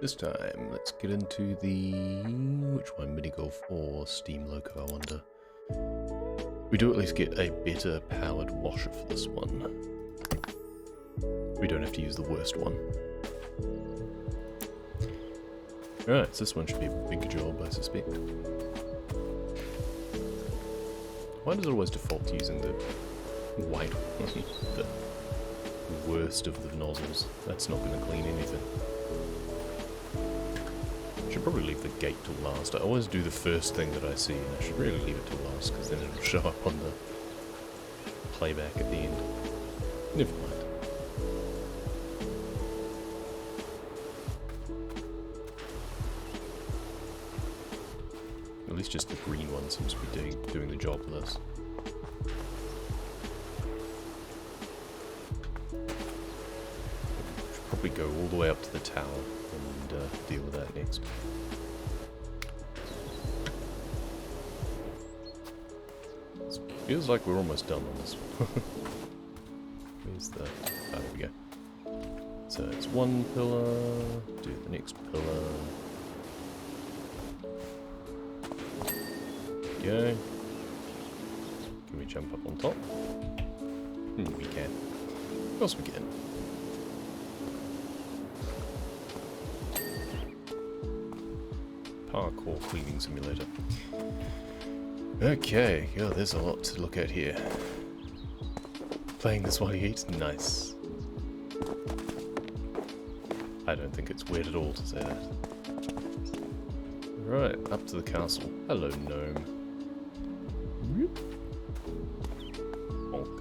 This time, let's get into the... which one? Mini Golf or Steam Loco, I wonder. We do at least get a better powered washer for this one. We don't have to use the worst one. Alright, so this one should be a big job, I suspect. Why does it always default to using the white one? The worst of the nozzles. That's not going to clean anything. Should probably leave the gate till last. I always do the first thing that I see, and I should really leave it till last, because then it'll show up on the playback at the end. Never mind. At least just the green one seems to be doing the job for this. Should probably go all the way up to the tower and deal with that next. Feels like we're almost done on this one. Where's the... oh, there we go. So it's one pillar, do the next pillar. Go. Can we jump up on top? We can. Of course we can. Parkour cleaning simulator. Okay, yeah, there's a lot to look at here. Playing this while you eat? Nice. I don't think it's weird at all to say that. Right, up to the castle. Hello, gnome. Bonk.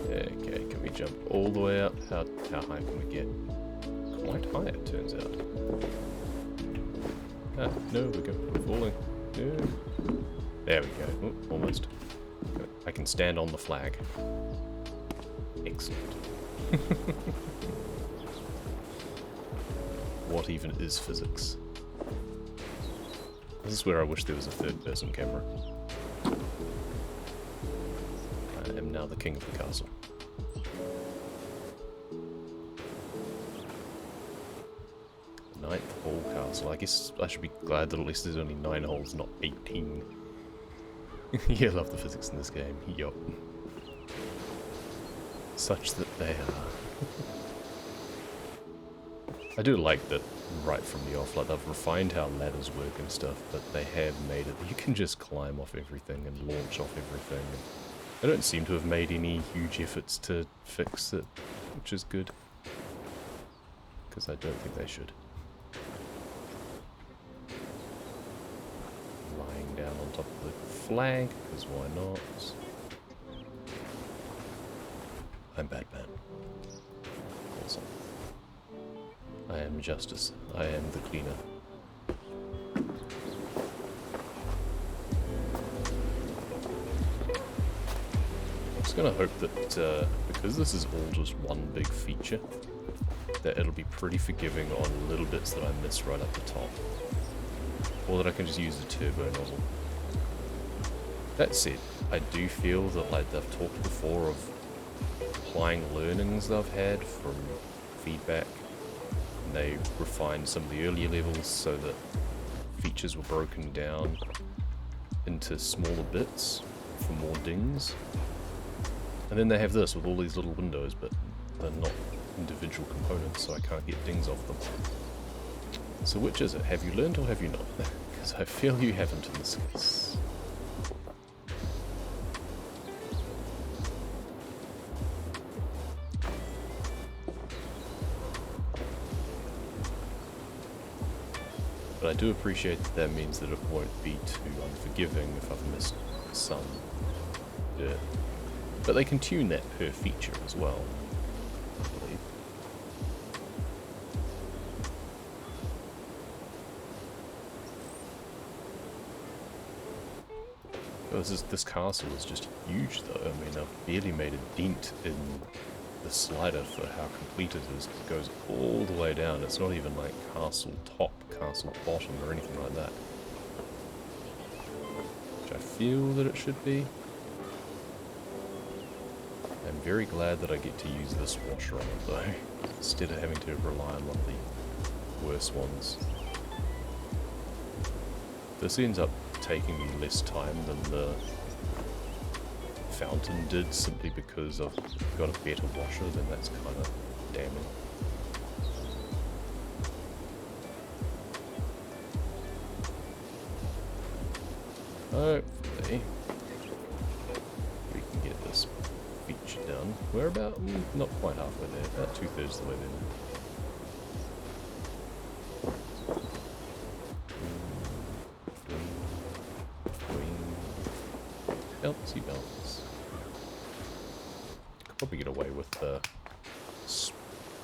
Okay, can we jump all the way up? How high can we get? Quite high, it turns out. Ah, no, we're falling. No. There we go. Oh, almost. I can stand on the flag. Excellent. What even is physics? This is where I wish there was a third-person camera. I am now the king of the castle. Ninth hole castle. I guess I should be glad that at least there's only 9 holes, not 18. Yeah, I love the physics in this game. Yup. Such that they are. I do like that right from the off, like they've refined how ladders work and stuff, but they have made it that you can just climb off everything and launch off everything. And they don't seem to have made any huge efforts to fix it, which is good. Because I don't think they should. Lying down on top of the flag, because why not? I'm Batman. Awesome. I am justice. I am the cleaner. I'm just gonna hope that, because this is all just one big feature, that it'll be pretty forgiving on little bits that I miss right at the top. Or that I can just use the turbo nozzle. That said, I do feel that, like they've talked before of applying learnings they've had from feedback. And they refined some of the earlier levels so that features were broken down into smaller bits for more dings. And then they have this with all these little windows, but they're not individual components, so I can't get dings off them. So which is it? Have you learned or have you not? Because I feel you haven't in this case. But I do appreciate that that means that it won't be too unforgiving if I've missed some dirt. But they can tune that per feature as well, I believe. Oh, this castle is just huge though. I mean, I've barely made a dent in the slider for how complete it is. It goes all the way down. It's not even like castle top, castle bottom or anything like that. Which I feel that it should be. I'm very glad that I get to use this washer on it though, instead of having to rely on one of the worse ones. This ends up taking me less time than the fountain did, simply because I've got a better washer, then that's kind of damning. Hopefully we can get this feature done. We're about, not quite halfway there, about 2/3 of the way there. Bouncy bounce. Could probably get away with the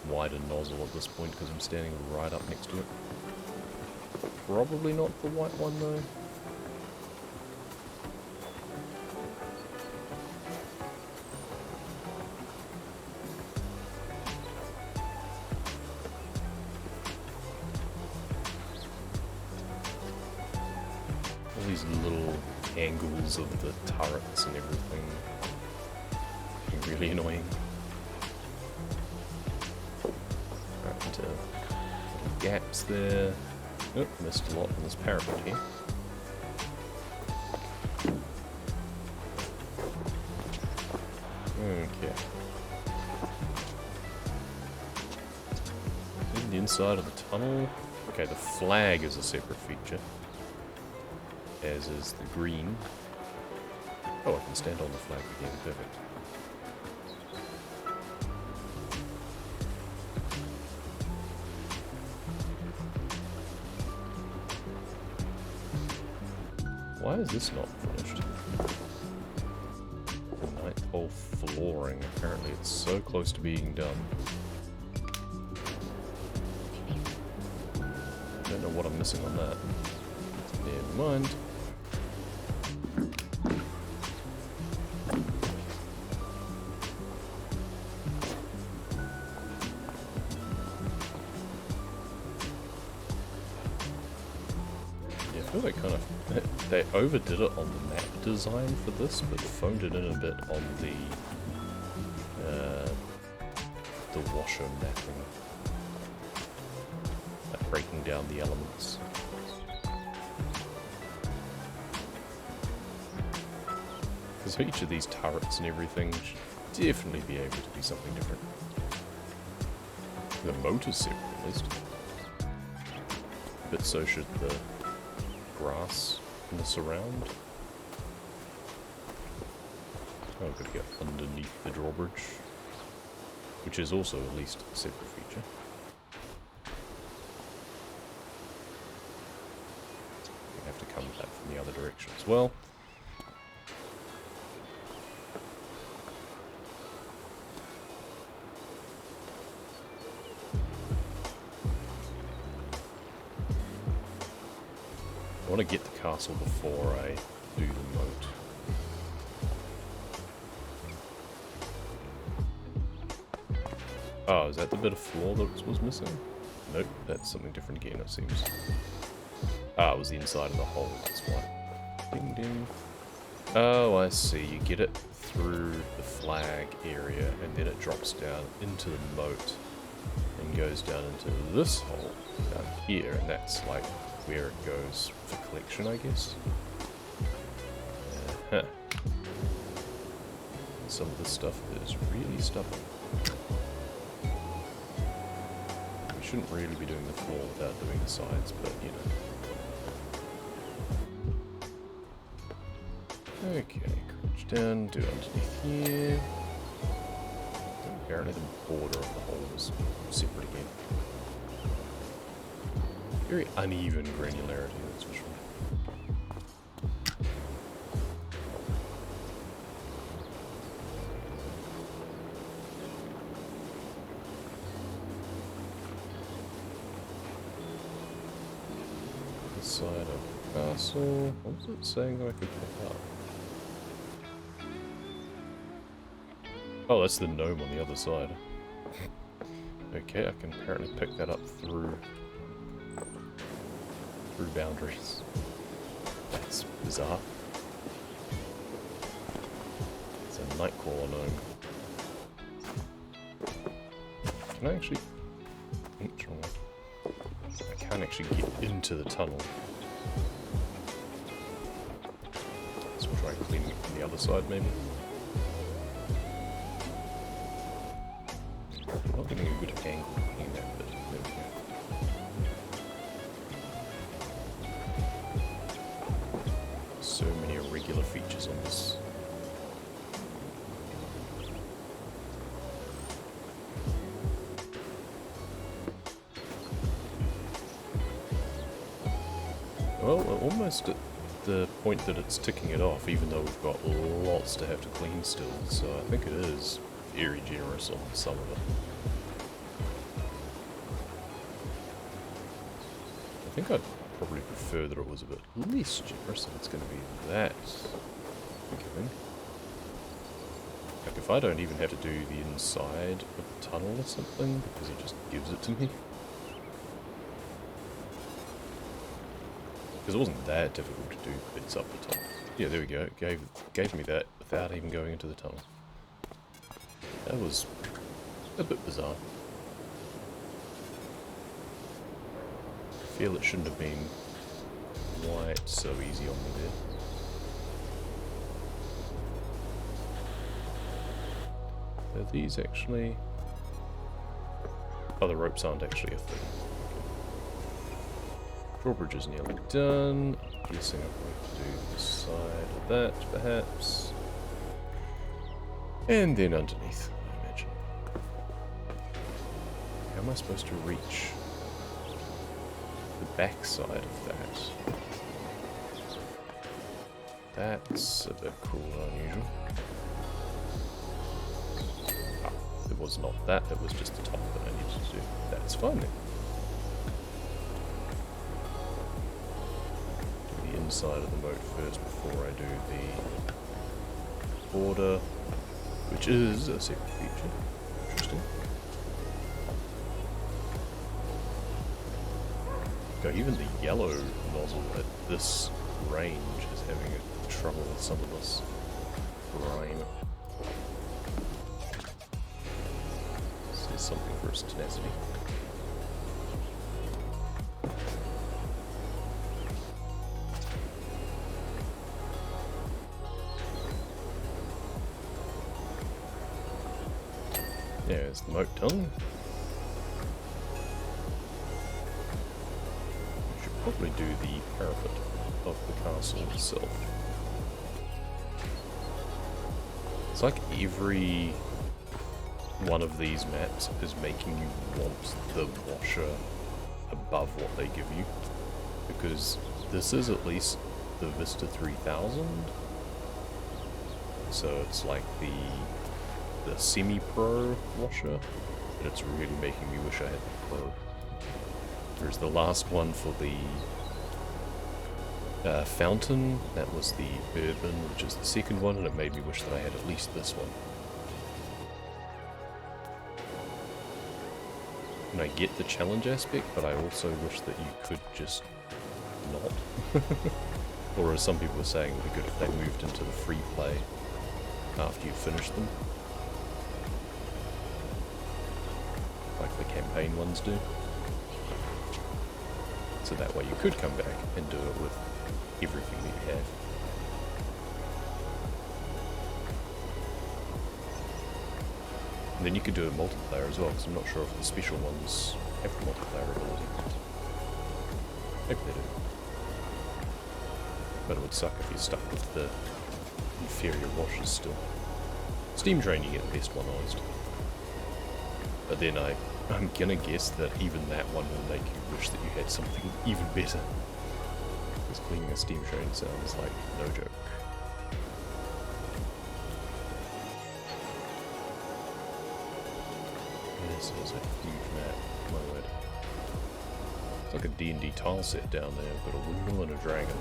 wider nozzle at this point because I'm standing right up next to it. Probably not the white one though. All these little angles of the turrets and everything. Really annoying. Right, little gaps there. Oh, missed a lot on this parapet here. Okay. In the inside of the tunnel. Okay, the flag is a separate feature. As is the green. Oh, I can stand on the flag again. Perfect. Why is this not finished? The ninth hole flooring. Apparently it's so close to being done. I don't know what I'm missing on that. Never mind. Yeah, I feel like kind of they overdid it on the map design for this, but phoned it in a bit on the washer mapping, like breaking down the elements. Because for each of these turrets and everything should definitely be able to be something different. The motor's separate at least. But so should the grass in the surround. Oh, I've got to get underneath the drawbridge, which is also at least a separate feature. We have to come back from the other direction as well. I want to get the castle before I do the moat. Oh, is that the bit of floor that was missing? Nope, that's something different again, it seems. Ah, it was the inside of the hole, that's why. Ding ding. Oh, I see. You get it through the flag area, and then it drops down into the moat, and goes down into this hole down here, and that's like where it goes for collection, I guess. Some of this stuff is really stubborn. We shouldn't really be doing the floor without doing the sides, but you know. Okay, crouch down, do underneath here. Apparently the border of the hole is separate again. Very uneven granularity, that's for sure. This side of the castle. What was it saying that I could pick up? Oh, that's the gnome on the other side. Okay, I can apparently pick that up through boundaries. That's bizarre. Nightcrawler gnome. Can I actually... Oops, wrong way. I can't actually get into the tunnel. Let's try cleaning it from the other side, maybe. I'm not getting a good angle in that bit. There we go. So many irregular features on this. Well, we're almost at the point that it's ticking it off, even though we've got lots to have to clean still, so I think it is very generous on some of it. I think I'd probably prefer that it was a bit less generous if it's going to be that forgiving. Like if I don't even have to do the inside of the tunnel or something, because he just gives it to me. Because it wasn't that difficult to do bits up the top. Yeah, there we go. It gave me that without even going into the tunnel. That was a bit bizarre. I feel it shouldn't have been quite so easy on me there. Are these actually... Oh, the ropes aren't actually a thing. Drawbridge is nearly done. I'm guessing I'm going to do the side of that, perhaps. And then underneath, I imagine. How am I supposed to reach the back side of that? That's a bit cool and unusual. Ah, it was not that, it was just the top that I needed to do. That's fine then. Side of the moat first before I do the border, which is a separate feature. Interesting. God, even the yellow nozzle at this range is having trouble with some of this grime. This is something for its tenacity. There's the moat done. We should probably do the parapet of the castle itself. It's like every one of these maps is making you want the washer above what they give you. Because this is at least the Vista 3000. So it's like the semi-pro washer, and it's really making me wish I had the pro. Whereas the last one for the fountain, that was the bourbon, which is the second one, and it made me wish that I had at least this one. And I get the challenge aspect, but I also wish that you could just not. Or as some people were saying, it would be good if they moved into the free play after you finish them. Like the campaign ones do. So that way you could come back and do it with everything that you have. And then you could do a multiplayer as well, because I'm not sure if the special ones have the multiplayer ability. Maybe they do. But it would suck if you're stuck with the inferior washers still. Steam Train, you get the best one honest. But then I'm gonna guess that even that one will make you wish that you had something even better. Because cleaning a steam train sounds like no joke. This is a huge map, my word. It's like a D&D tile set down there. I've got a windmill and a dragon.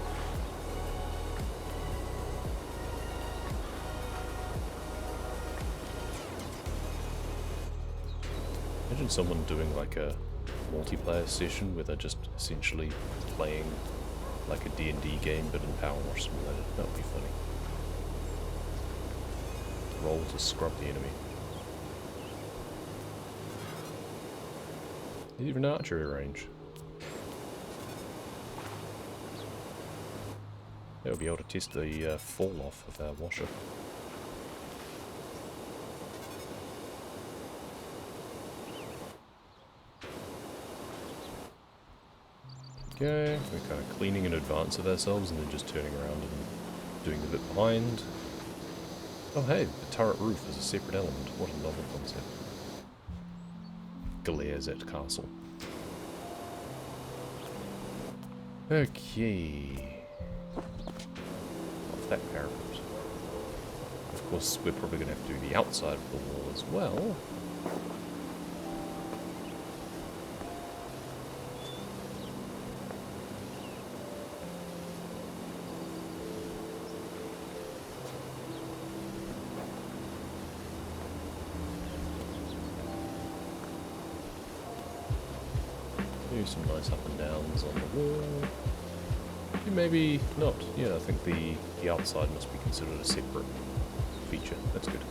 Imagine someone doing like a multiplayer session where they're just essentially playing like a D&D game but in Powerwash Simulator. That would be funny. roll to scrub the enemy. There's even archery range. They'll be able to test the fall off of our washer. Okay, we're kind of cleaning in advance of ourselves and then just turning around and doing the bit behind. Oh hey, the turret roof is a separate element. What a novel concept. Glares at castle. Okay. Off that parapet. Of course, we're probably going to have to do the outside of the wall as well. Do some nice up and downs on the wall. Maybe not. Yeah, I think the outside must be considered a separate feature. That's good.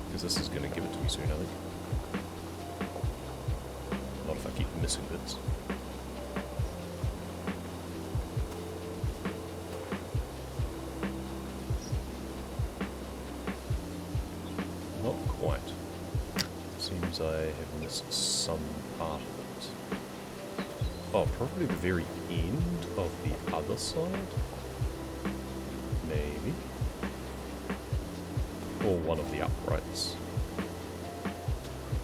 Because this is going to give it to me soon, I think. Not if I keep missing bits. Not quite. Seems I have missed some part of it. Oh, probably the very end of the other side? Maybe. Or one of the uprights.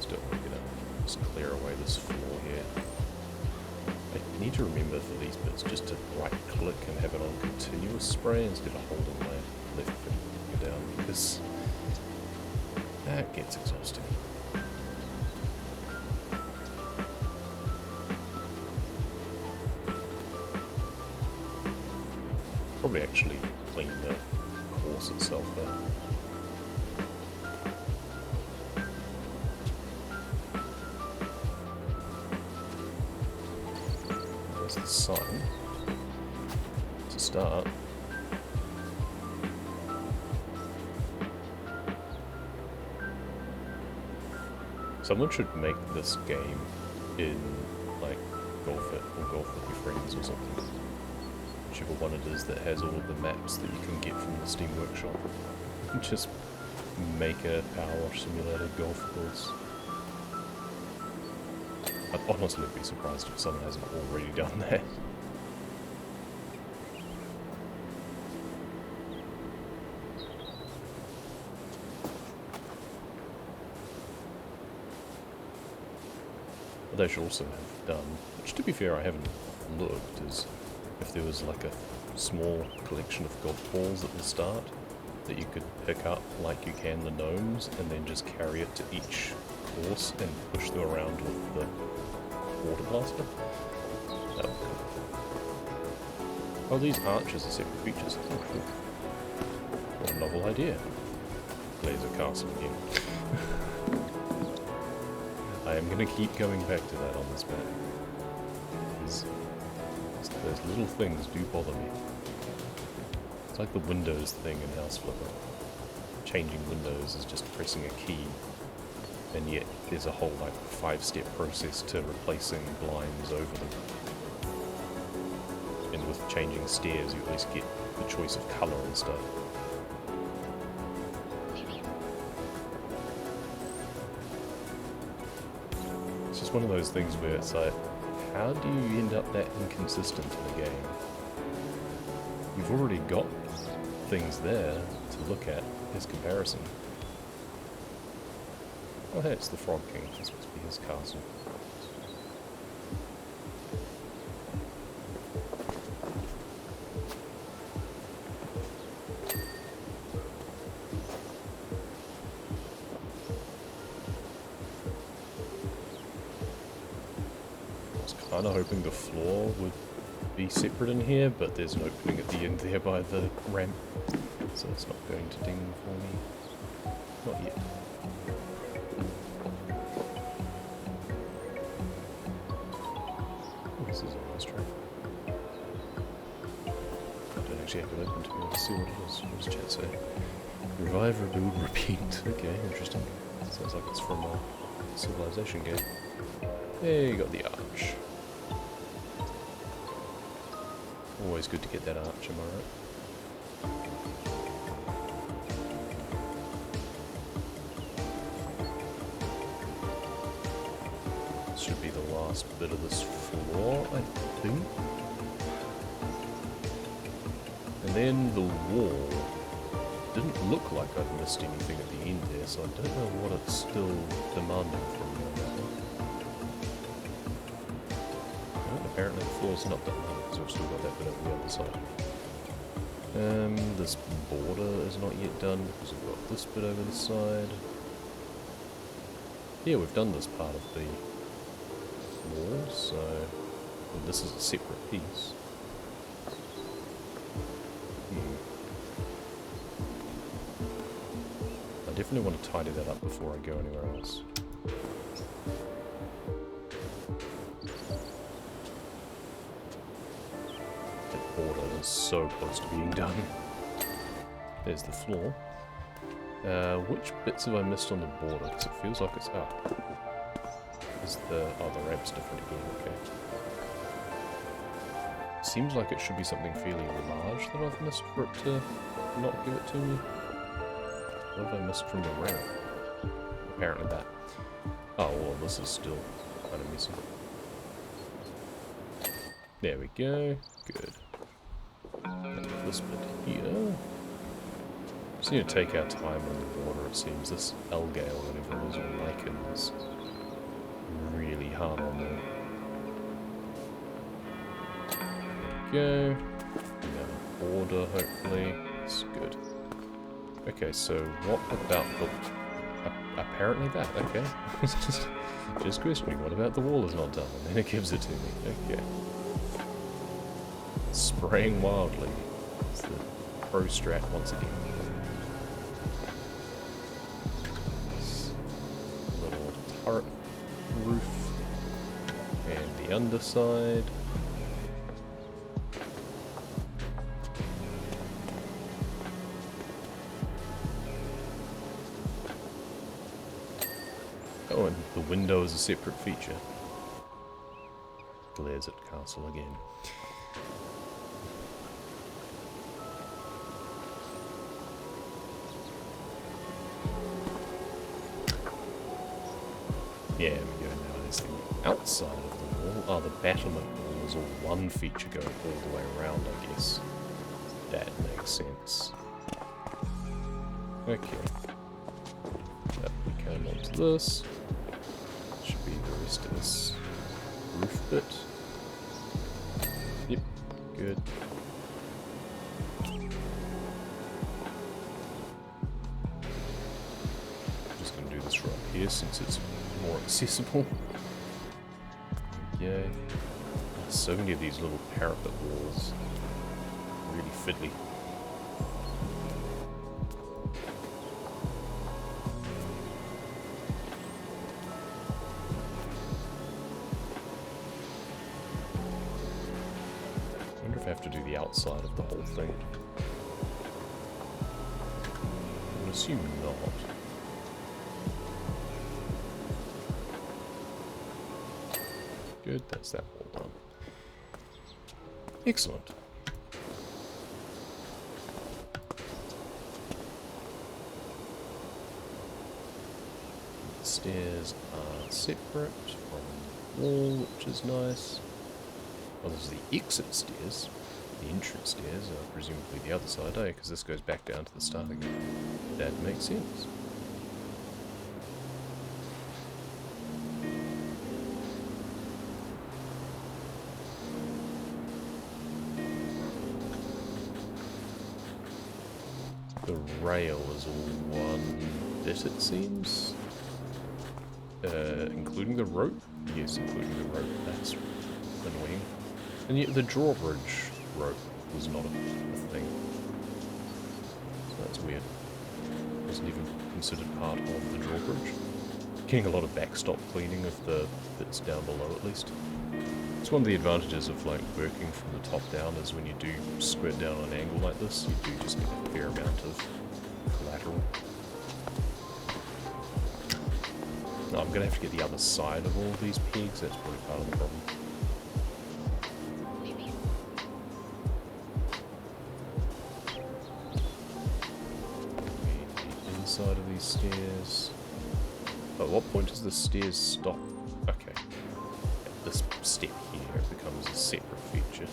Still, we're gonna just clear away this floor here. I need to remember for these bits just to right click and have it on continuous spray instead of holding my left finger down, because that gets exhausting. Probably actually clean the course itself there. There's the sign to start. Someone should make this game in like Golf It or Golf with Your Friends or something. Whichever one it is that has all of the maps that you can get from the Steam Workshop. Just make a Powerwash simulated golf course. I'd honestly be surprised if someone hasn't already done that. What they should also have done, which to be fair I haven't looked, is if there was like a small collection of golf balls at the start that you could pick up like you can the gnomes and then just carry it to each course and push them around with the water blaster. That would be cool. Oh, these arches are separate features. Oh, cool. What a novel idea. Laser castle again. I am going to keep going back to that on this map. Those little things do bother me. It's like the Windows thing in House Flipper. Changing windows is just pressing a key, and yet there's a whole like 5-step process to replacing blinds over them. And with changing stairs you at least get the choice of colour and stuff. It's just one of those things where it's like, how do you end up that inconsistent in a game? You've already got things there to look at as comparison. Oh hey, it's the Frog King. This must be his castle. I was kind of hoping the floor would be separate in here, but there's an opening at the end there by the ramp, so it's not going to ding for me. Not yet. Oh, this is a nice track. I don't actually have it open to be able to see what it is. What does chat say? Revive, rebuild, repeat. Okay, interesting. Sounds like it's from a Civilization game. Hey, you got the arch. Always good to get that arch, am I right? This should be the last bit of this floor, I think. And then the wall. Didn't look like I'd missed anything at the end there, so I don't know what it's still demanding from me on that one. Well, apparently the floor's not done because we've still got that bit over the other side. This border is not yet done because we've got this bit over the side. Yeah, we've done this part of the wall, so this is a separate piece. Definitely want to tidy that up before I go anywhere else. That border is so close to being done. There's the floor. Which bits have I missed on the border? Because it feels like it's up. Is the ramp's different again, okay. Seems like it should be something fairly large that I've missed for it to not give it to me. What have I missed from the ramp? Apparently that. Oh, well, this is still kind of missing. There we go. Good. And this bit here. Just need to take our time on the border, it seems. This algae or whatever it is, or lichen, is really hard on there. There we go. Now border, hopefully. It's good. Okay, so what about the... apparently that, okay. just questioning, what about the wall is not done? And then it gives it to me, okay. Spraying wildly. It's the pro strat once again. This little turret roof. And the underside. Oh, and the window is a separate feature. Glares at castle again. Yeah, we go now. There's the outside of the wall. Oh, the battlement wall is all one feature going all the way around, I guess. That makes sense. Okay. That we come onto this. Should be the rest of this roof bit. Yep, good. Just gonna do this right here since it's more accessible. Yay. So many of these little parapet walls. Really fiddly. I wonder if I have to do the outside of the whole thing. I would assume not. Good, that's that all done. Excellent. The stairs are separate from the wall, which is nice. Well, this is the exit stairs. The entrance stairs are presumably the other side, eh? Because this goes back down to the start again. That makes sense. The rail is all one bit, it seems. Including the rope? Yes, including the rope. That's annoying. And yet the drawbridge rope was not a thing. So that's weird. Wasn't even considered part of the drawbridge. Getting a lot of backstop cleaning of the bits down below, at least. It's one of the advantages of like working from the top down is when you do squid down on an angle like this, you do just get a fair amount of collateral. No, I'm gonna have to get the other side of all these pegs, that's probably part of the problem. The inside of these stairs. At what point does the stairs stop? Okay. At this step here, it becomes a separate feature.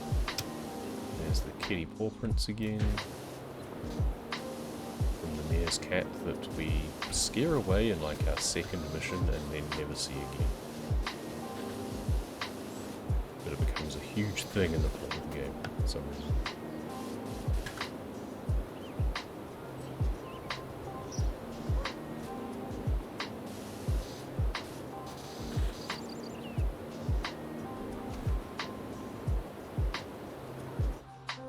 There's the kitty paw prints again. From the mayor's cat that we scare away in like our second mission and then never see again. But it becomes a huge thing in the plot of the game for some reason.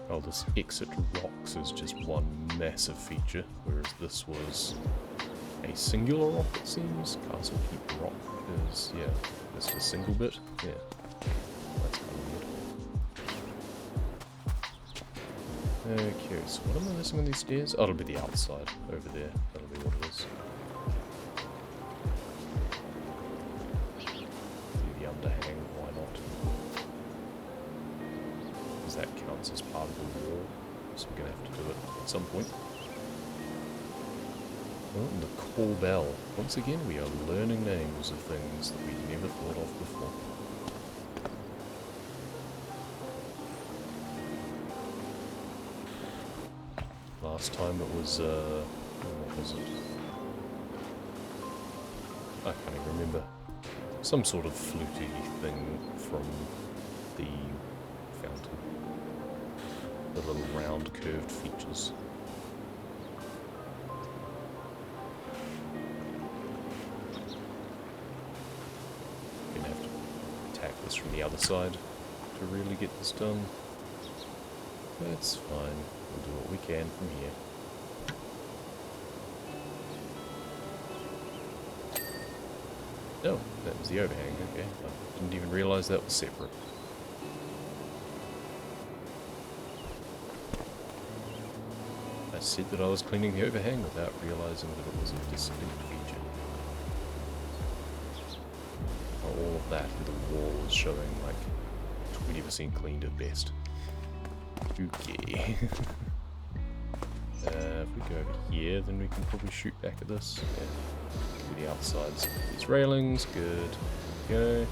Oh, this exit rocks is just one massive feature, whereas this was a singular rock, it seems. Castle Keep Rock is, yeah, just a single bit. Yeah, that's kind of weird. Okay, so what am I missing on these stairs? Oh, it'll be the outside over there. That'll be what it is. Do the underhang, why not? That counts as part of the wall, so we're going to have to do it at some point. Oh, and the call bell. Once again, we are learning names of things that we never thought of before. Last time it was, what was it? I can't even remember. Some sort of fluty thing from the fountain. The little round curved features. Gonna have to attack this from the other side to really get this done. That's fine. We'll do what we can from here. Oh, that was the overhang, okay. I didn't even realise that was separate. I said that I was cleaning the overhang without realising that it was a distinct feature. All of that and the wall is showing like 20% cleaned at best. Okay. If we go over here, then we can probably shoot back at this. Yeah. Do the outsides of these railings. Good. Go.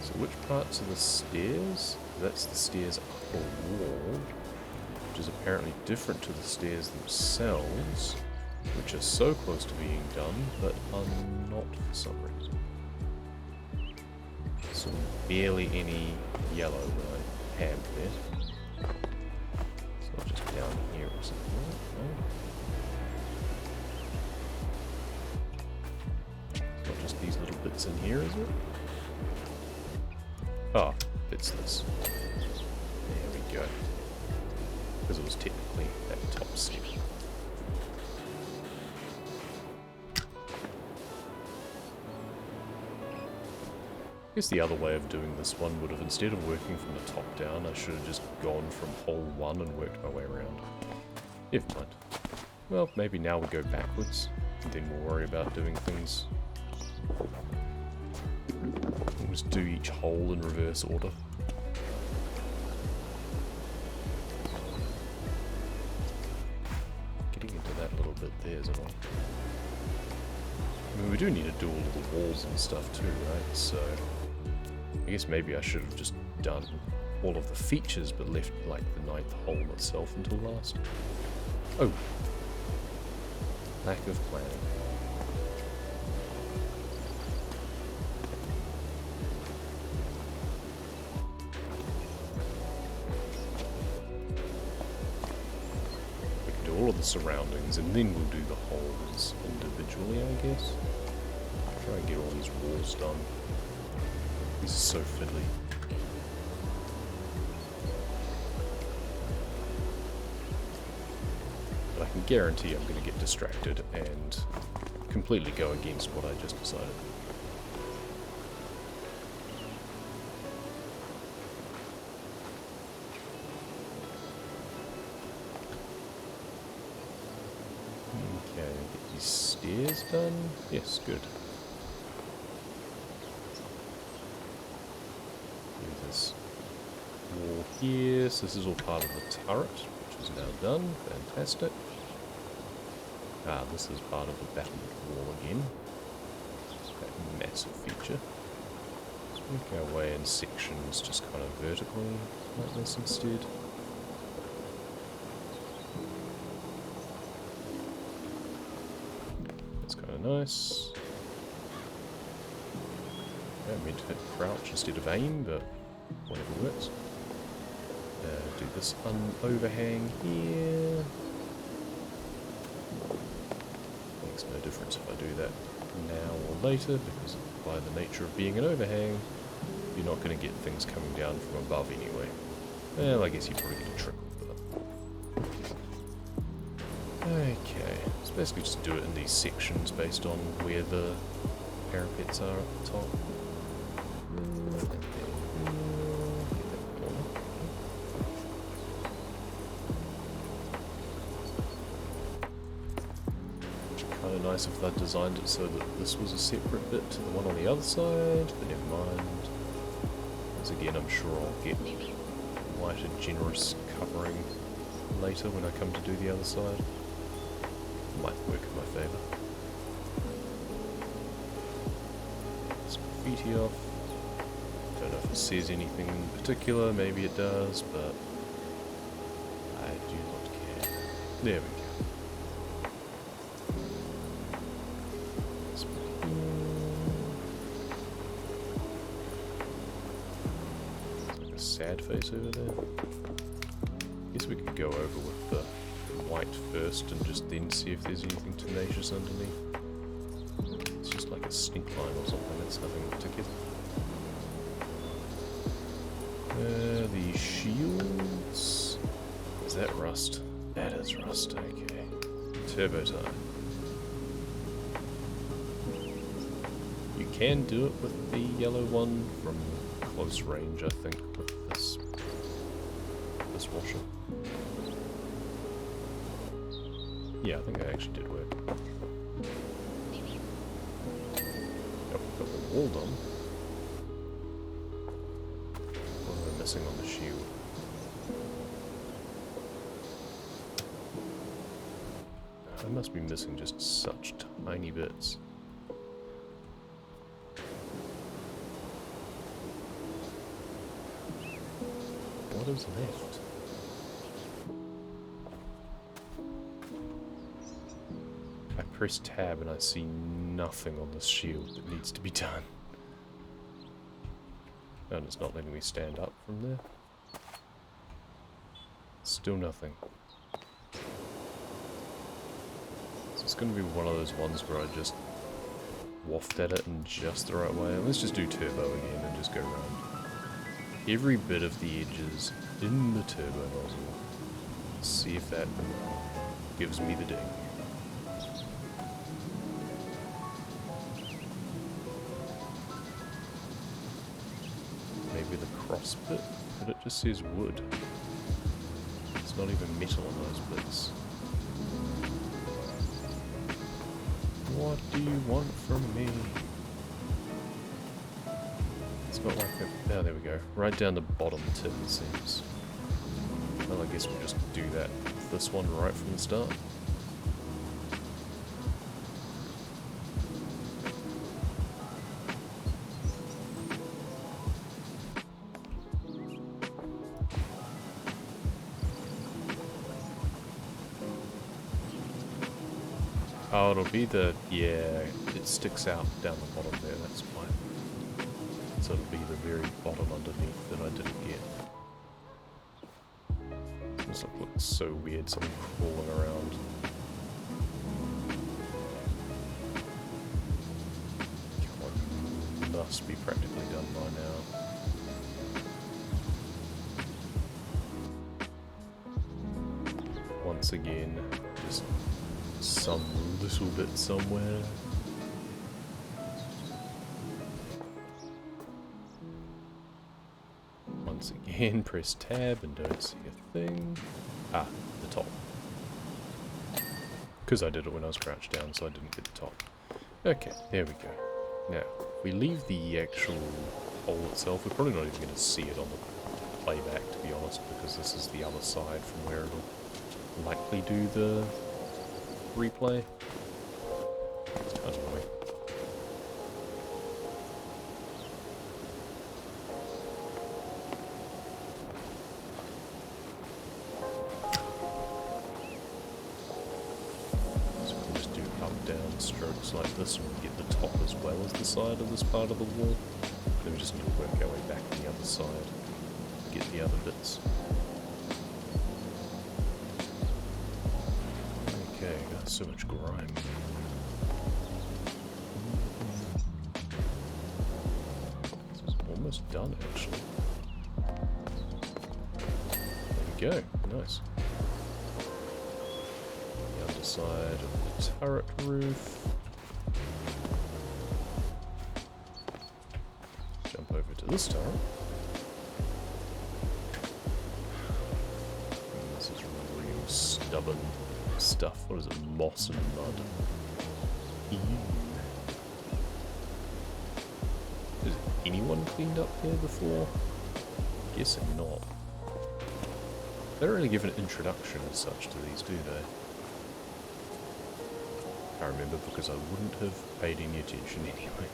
So which parts are the stairs? That's the stairs up a wall, which is apparently different to the stairs themselves, which are so close to being done, but are not for some reason. So barely any yellow that I have there. It's not just down here or something, no? It's not just these little bits in here, is it? Ah, it's this. There we go. Because it was technically that top step. I guess the other way of doing this one would have, instead of working from the top down, I should have just gone from hole 1 and worked my way around. Never mind. Well, maybe now we go backwards, and then we'll worry about doing things. We'll just do each hole in reverse order. Getting into that little bit there as well. I mean, we do need to do all of the walls and stuff too, right? So I guess maybe I should have just done all of the features but left like the 9th hole itself until last. Oh. Lack of planning. We can do all of the surroundings and then we'll do the holes individually, I guess. Try and get all these walls done. These are so fiddly. But I can guarantee I'm going to get distracted and completely go against what I just decided. stairs done? Yes, good. Do this wall here. So this is all part of the turret, which is now done. Fantastic. Ah, this is part of the battlement wall again. That massive feature. Make our way in sections just kind of vertically like this instead. That's kind of nice. I meant to hit crouch instead of aim, but whatever works. Do this overhang here. Makes no difference if I do that now or later, because by the nature of being an overhang, you're not going to get things coming down from above anyway. Well, I guess you probably get a trickle, but... Okay, so basically just do it in these sections based on where the parapets are at the top. Kind of nice if they'd designed it so that this was a separate bit to the one on the other side, but never mind. As again, I'm sure I'll get quite a generous covering later when I come to do the other side. Might work in my favour. Let's graffiti off. Don't know if it says anything in particular, maybe it does, but I do not care. There we go. Sad face over there. Guess we could go over with the white first and just then see if there's anything tenacious underneath. It's just like a sneak line or something, it's nothing in particular. The shields. Is that rust? That is rust, okay. Turbo time. You can do it with the yellow one from close range, I think, with this washer. Yeah, I think that actually did work. Got the wall done. What am I missing on the shield? I must be missing just such tiny bits. What is left? I press tab and I see nothing on this shield that needs to be done. And it's not letting me stand up from there. Still nothing. So it's going to be one of those ones where I just waft at it in just the right way. Let's just do turbo again and just go around every bit of the edges in the turbo nozzle. See if that gives me the ding. Maybe the cross bit, but it just says wood. It's not even metal on those bits. What do you want from me? It's not like a... Oh, there we go. Right down the bottom tip, it seems. Well, I guess we'll just do that with this one right from the start. Oh, it'll be the... Yeah, it sticks out down the bottom there, that's fine. So it'll be the very bottom underneath that I didn't get. This looks so weird, something crawling around. Come on, must be practically done by now. Once again, just some little bit somewhere. Once again, press tab and don't see a thing. Ah, the top. Because I did it when I was crouched down, so I didn't get the top. Okay, there we go. Now, if we leave the actual hole itself, we're probably not even going to see it on the playback, to be honest, because this is the other side from where it'll likely do the replay. It's kind of annoying. Strokes like this and we get the top as well as the side of this part of the wall. Then we just need to work our way back to the other side to get the other bits. Okay, got so much grime. This is almost done actually. There we go, nice. The underside of the turret roof. Jump over to this turret. And this is real stubborn stuff. What is it? Moss and mud. Ew. Has anyone cleaned up here before? Guessing not. They don't really give an introduction as such to these, do they? I remember because I wouldn't have paid any attention anyway.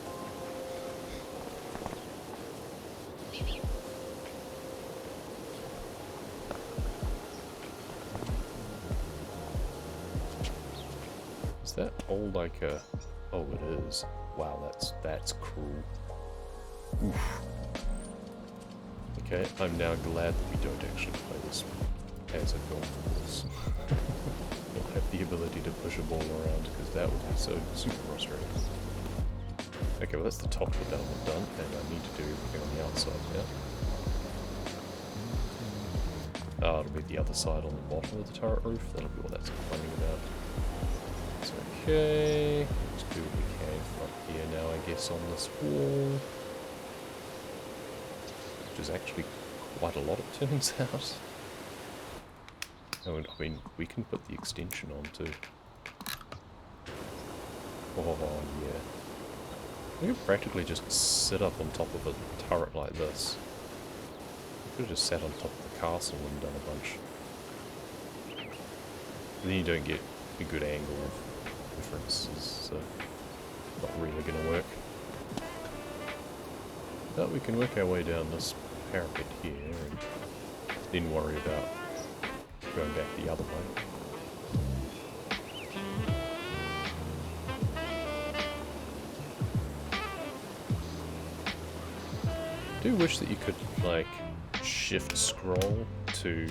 Is that all like a... Oh, it is. Wow, that's cruel. Oof. Okay, I'm now glad that we don't actually play this as a golf course. Don't have the ability to push a ball around, because that would be so super frustrating. Okay, well that's the top of the element done, and I need to do everything on the outside now. Oh, it'll be the other side on the bottom of the turret roof, that'll be what that's complaining about. It's okay, let's do what we can from up here now, I guess, on this wall. Which is actually quite a lot, it turns out. Oh, and I mean, we can put the extension on too. Oh, yeah. We could practically just sit up on top of a turret like this. We could have just sat on top of the castle and done a bunch. But then you don't get a good angle of differences, so not really going to work. But we can work our way down this parapet here and then worry about going back the other way. I do wish that you could, like, shift scroll to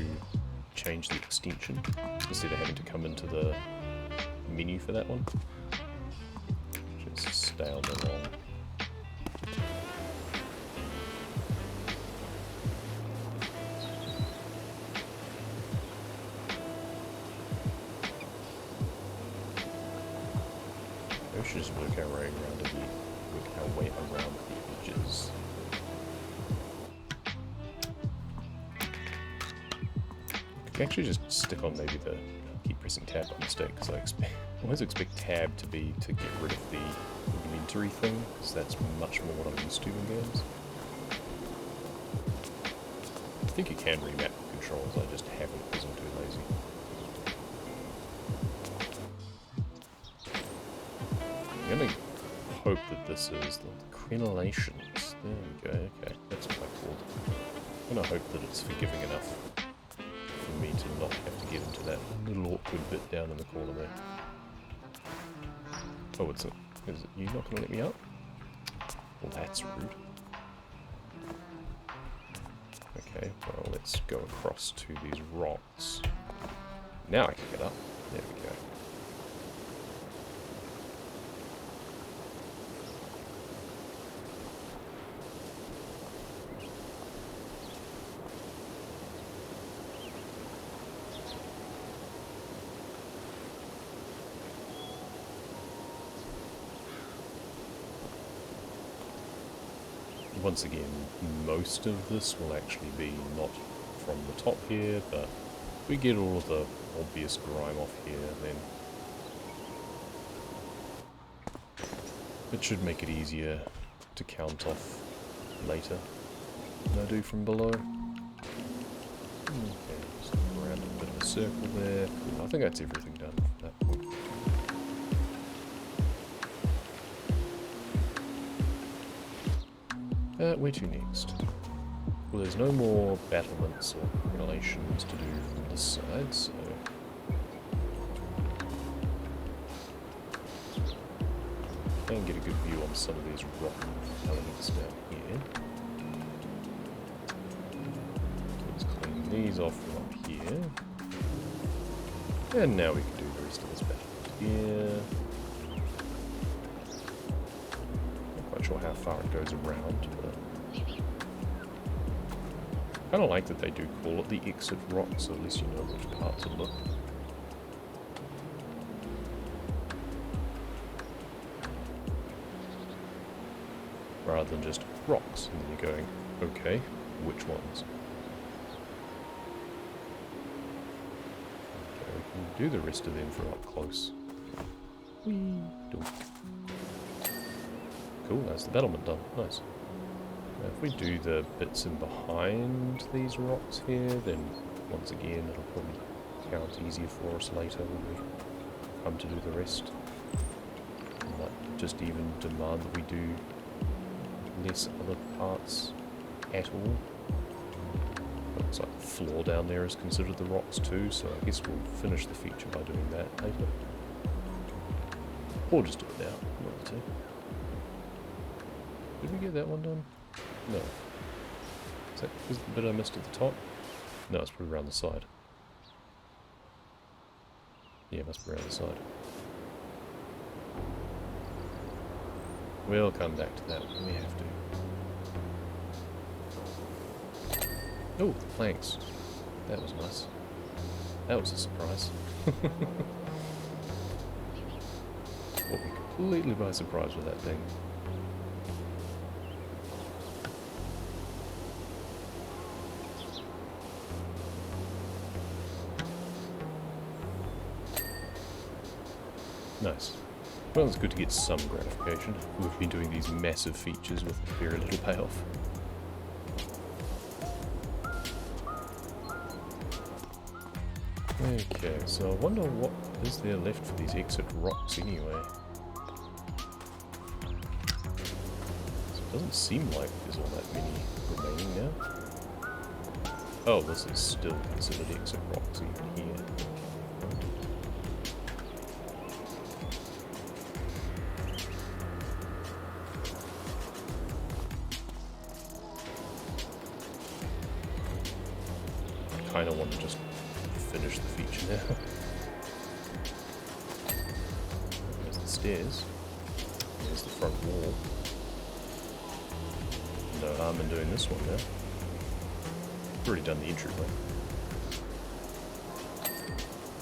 change the extension instead of having to come into the menu for that one. Just stay on the wrong. We should just work our way around the edges. We can actually just stick on maybe the keep pressing tab by mistake, because I always expect tab to be to get rid of the inventory thing, because that's much more what I'm used to in games. I think you can remap the controls, I just haven't because I'm too lazy. I'm gonna hope that this is the crenellations. There we go, okay, that's what I called it. I'm gonna hope that it's forgiving enough for me to not have to get into that little awkward bit down in the corner there. Oh, is it you not gonna let me up? Well, that's rude. Okay, well, let's go across to these rocks. Now I can get up. There we go. Once again, most of this will actually be not from the top here, but if we get all of the obvious grime off here, then It should make it easier to count off later than I do from below. Okay, just around a bit of a circle there. Cool. I think that's everything done at that point. Where to next? Well, there's no more battlements or relations to do from this side, so... I can get a good view on some of these rock elements down here. Let's clean these off from up here. And now we can do the rest of this battlement here. Not quite sure how far it goes around, but... I kind of like that they do call it the exit rock, so at least you know which part to look. Rather than just rocks, and then you're going, okay, which ones? Okay, we can do the rest of them from up close. Whee! Cool, that's the battlement done. Nice. Now if we do the bits in behind these rocks here, then once again it'll probably count easier for us later when we come to do the rest. And might just even demand that we do less other parts at all. Looks like the floor down there is considered the rocks too, so I guess we'll finish the feature by doing that later. Or just do it now, one of the two. Did we get that one done? No. Is that the bit I missed at the top? No, it's probably around the side. Yeah, it must be around the side. We'll come back to that when we have to. Oh, the planks. That was nice. That was a surprise. Caught me completely by surprise with that thing. Nice. Well, it's good to get some gratification. We've been doing these massive features with very little payoff. Okay, so I wonder what is there left for these exit rocks anyway. So it doesn't seem like there's all that many remaining now. Oh, this is still considered exit rocks even here. I kind of want to just finish the feature now. There's the stairs. There's the front wall. No harm in doing this one now. I've already done the entryway.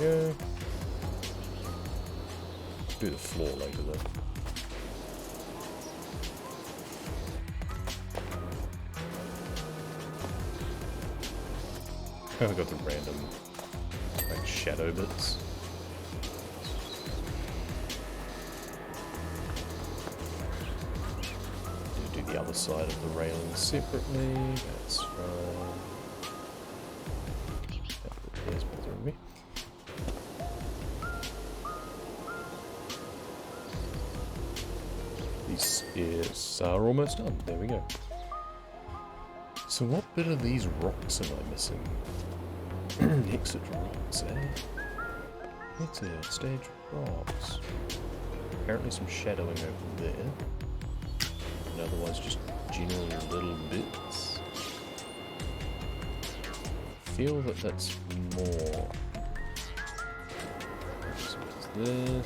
Yeah. Do the floor later though. I've got the random like shadow bits. Do the other side of the railing separately. That's fine. That repairs bothering me. These stairs are almost done. There we go. So what bit of these rocks am I missing? Exit rocks, eh? Exit stage rocks. Apparently some shadowing over there. And otherwise just general little bits. I feel that that's more. So it's there.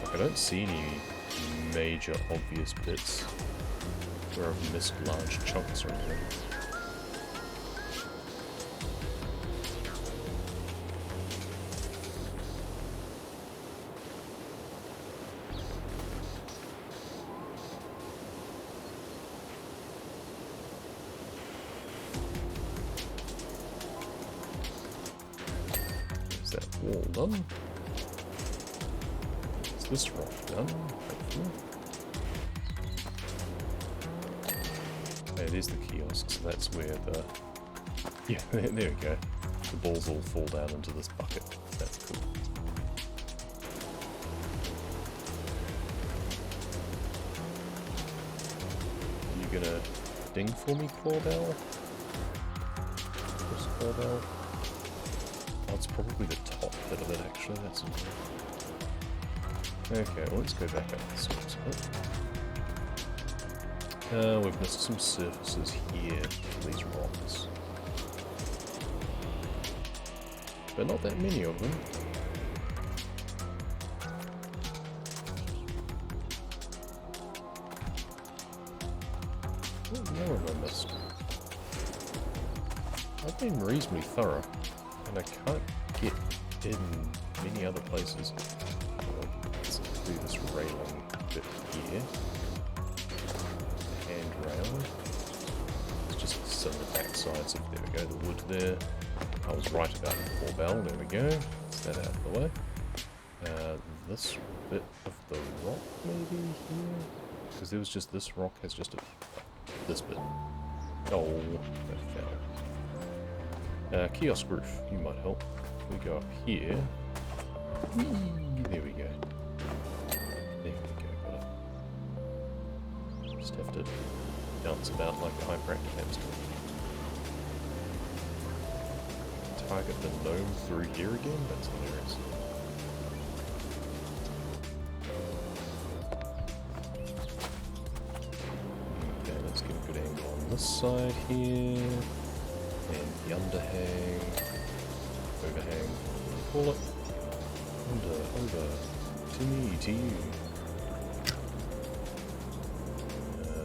Like I don't see any major obvious bits where I've missed large chunks or anything. Is that wall done? this rock done, hopefully. Okay, there's the kiosk, so that's where the... Yeah, there we go. The balls all fall down into this bucket. That's cool. Are you gonna ding for me, Clawbell? This Clawbell? Oh, it's probably the top bit of it, actually. That's annoying. Okay, well, let's go back up this one. We've missed some surfaces here for these rocks. But not that many of them. What more have I missed? I've been reasonably thorough, and I can't get in many other places. Let's do this railing bit here. Handrail. It's just some of the back sides of, there we go, the wood there. I was right about the Clawbell, there we go. Get that out of the way. This bit of the rock maybe here? Because there was just this rock has just a... this bit. Oh, that fell. Kiosk roof, you might help. We go up here. Whee! There we go. There we go, got it. Just have to bounce about like a hyperactive hamster. Target the gnome through here again? That's hilarious. Okay, let's get a good angle on this side here. And the underhang. Overhang. What do we call it? Over. To me, to you.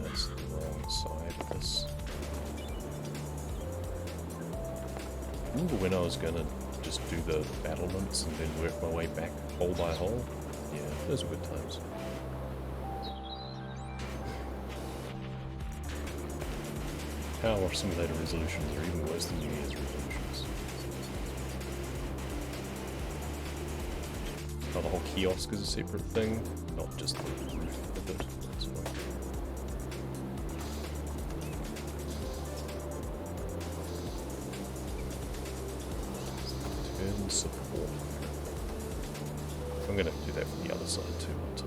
That's the wrong side of this. Remember when I was gonna just do the battlements and then work my way back hole by hole? Yeah, those were good times. Power Simulator resolutions are even worse than New Year's resolutions. Now the whole kiosk is a separate thing, not just the roof of it. That's fine. Turn support. I'm gonna do that from the other side too, aren't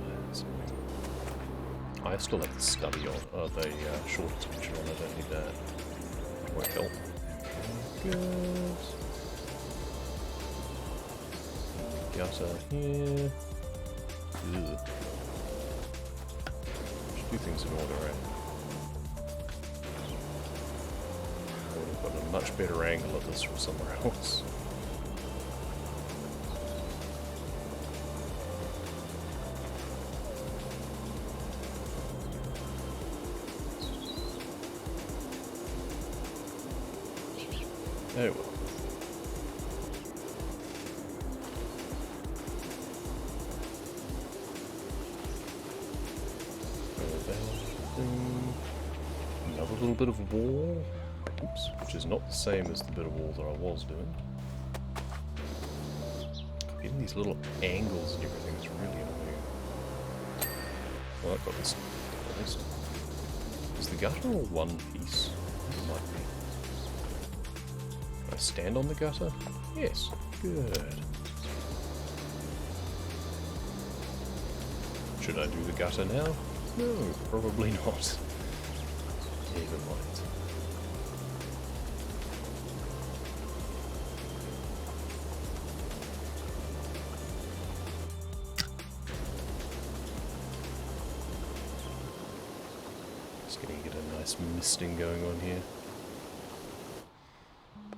I? I still have the study on, the short extension on, I don't need that. It won't help. Good. Gutter here. Ugh. Should do things in order, right? I would have got a much better angle of this from somewhere else. Oh well. Another little bit of wall. Oops, which is not the same as the bit of wall that I was doing. Getting these little angles and everything is really annoying. Well, I've got this at least. Is the gutter all one piece? It might be. Can I stand on the gutter? Yes. Good. Should I do the gutter now? No, probably not. Never mind. Just gonna get a nice misting going on here.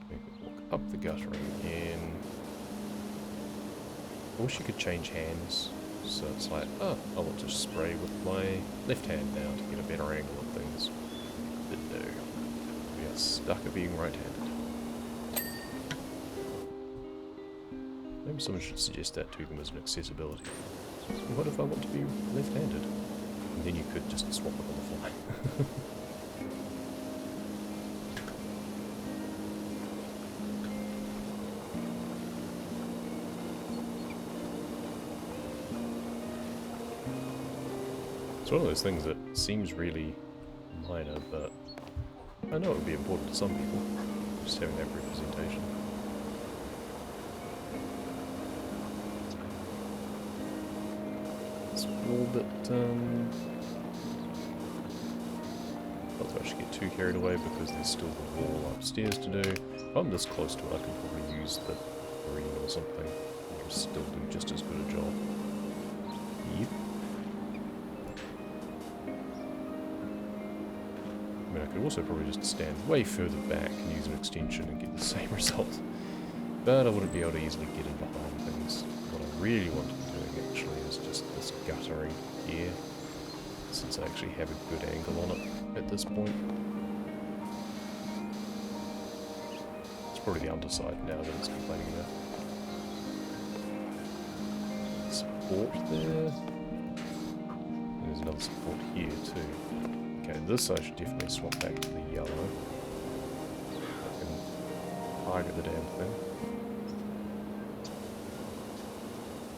We could walk up the guttering again. I wish you could change hands. So it's like, oh, I want to spray with my left hand now to get a better angle of things. But no, we are stuck at being right-handed. Maybe someone should suggest that to them as an accessibility. What if I want to be left-handed? And then you could just swap it on the fly. It's one of those things that seems really minor, but I know it would be important to some people, just having that representation. This wall bit done. Not that I should get too carried away because there's still the wall upstairs to do. If I'm this close to it, I can probably use the green or something and still do just as good a job. Yep. I mean, I could also probably just stand way further back and use an extension and get the same result. But I wouldn't be able to easily get in behind things. What I really want to be doing actually is just this guttering here, since I actually have a good angle on it at this point. It's probably the underside now that it's complaining about. Support there. And there's another support here too. Okay, this I should definitely swap back to the yellow. I can target the damn thing.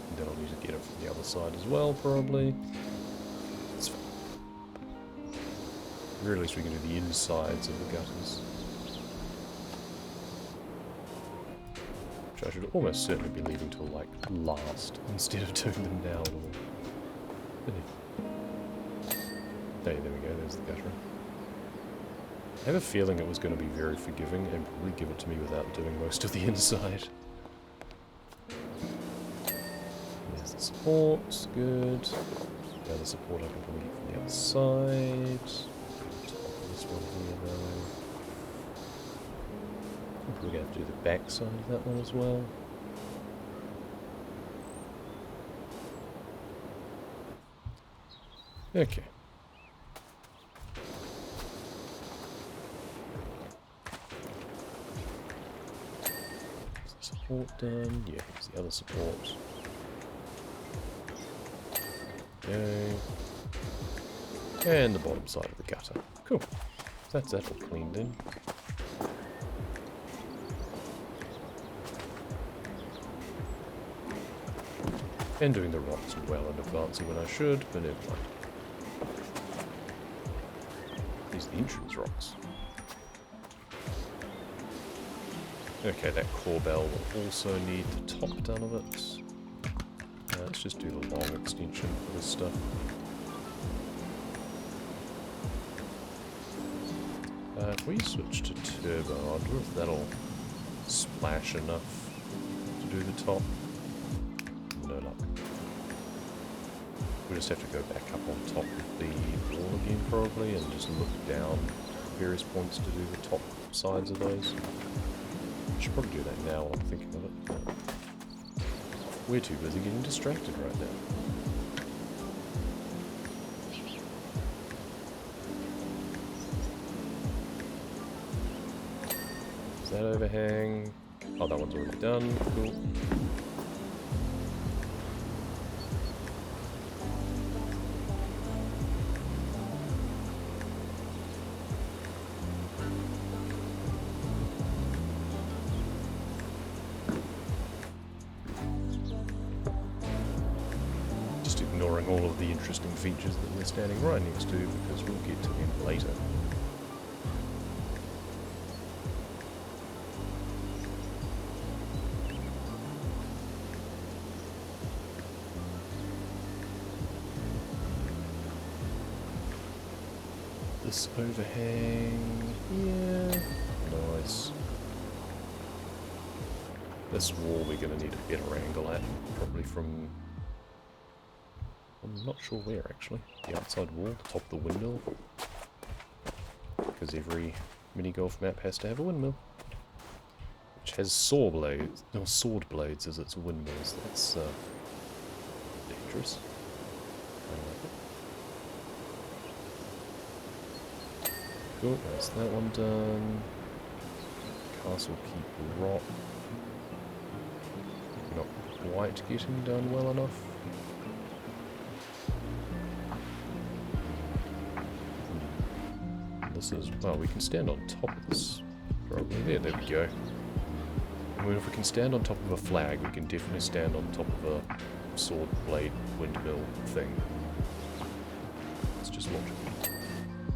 And then I'll need to get it from the other side as well, probably. It's fine. At the very least we can do the insides of the gutters. Which I should almost certainly be leaving till, like, last, instead of doing them now at all. Hey, there we go, there's the gutter. I have a feeling it was going to be very forgiving and probably give it to me without doing most of the inside. There's the supports, good. The other support I can probably get from the outside. This one here though. I'm probably going to have to do the back side of that one as well. Okay. Support done. Yeah, here's the other support. Okay. And the bottom side of the gutter. Cool. So that's that all cleaned in. And doing the rocks well in advance of when I should, but never mind. These are the entrance rocks. Okay, that core bell will also need the top done of it. Let's just do the long extension for this stuff. If we switch to turbo, I wonder if that'll splash enough to do the top. No luck. We just have to go back up on top of the wall again probably and just look down various points to do the top sides of those. I should probably do that now while I'm thinking of it. We're too busy getting distracted right now. Is that overhang? Oh, that one's already done. Cool. Ignoring all of the interesting features that we're standing right next to because we'll get to them later. This overhang here. Nice. This wall we're going to need a better angle at, probably from... I'm not sure where actually. The outside wall, the top of the windmill. Because every mini golf map has to have a windmill. Which has saw blades, no, sword blades as its windmills. That's dangerous. I like it. Cool, that's that one done. Castle Keep Rock. Not quite getting done well enough. This is, well, we can stand on top of this, probably. There we go. I mean, if we can stand on top of a flag, we can definitely stand on top of a sword blade windmill thing. logically.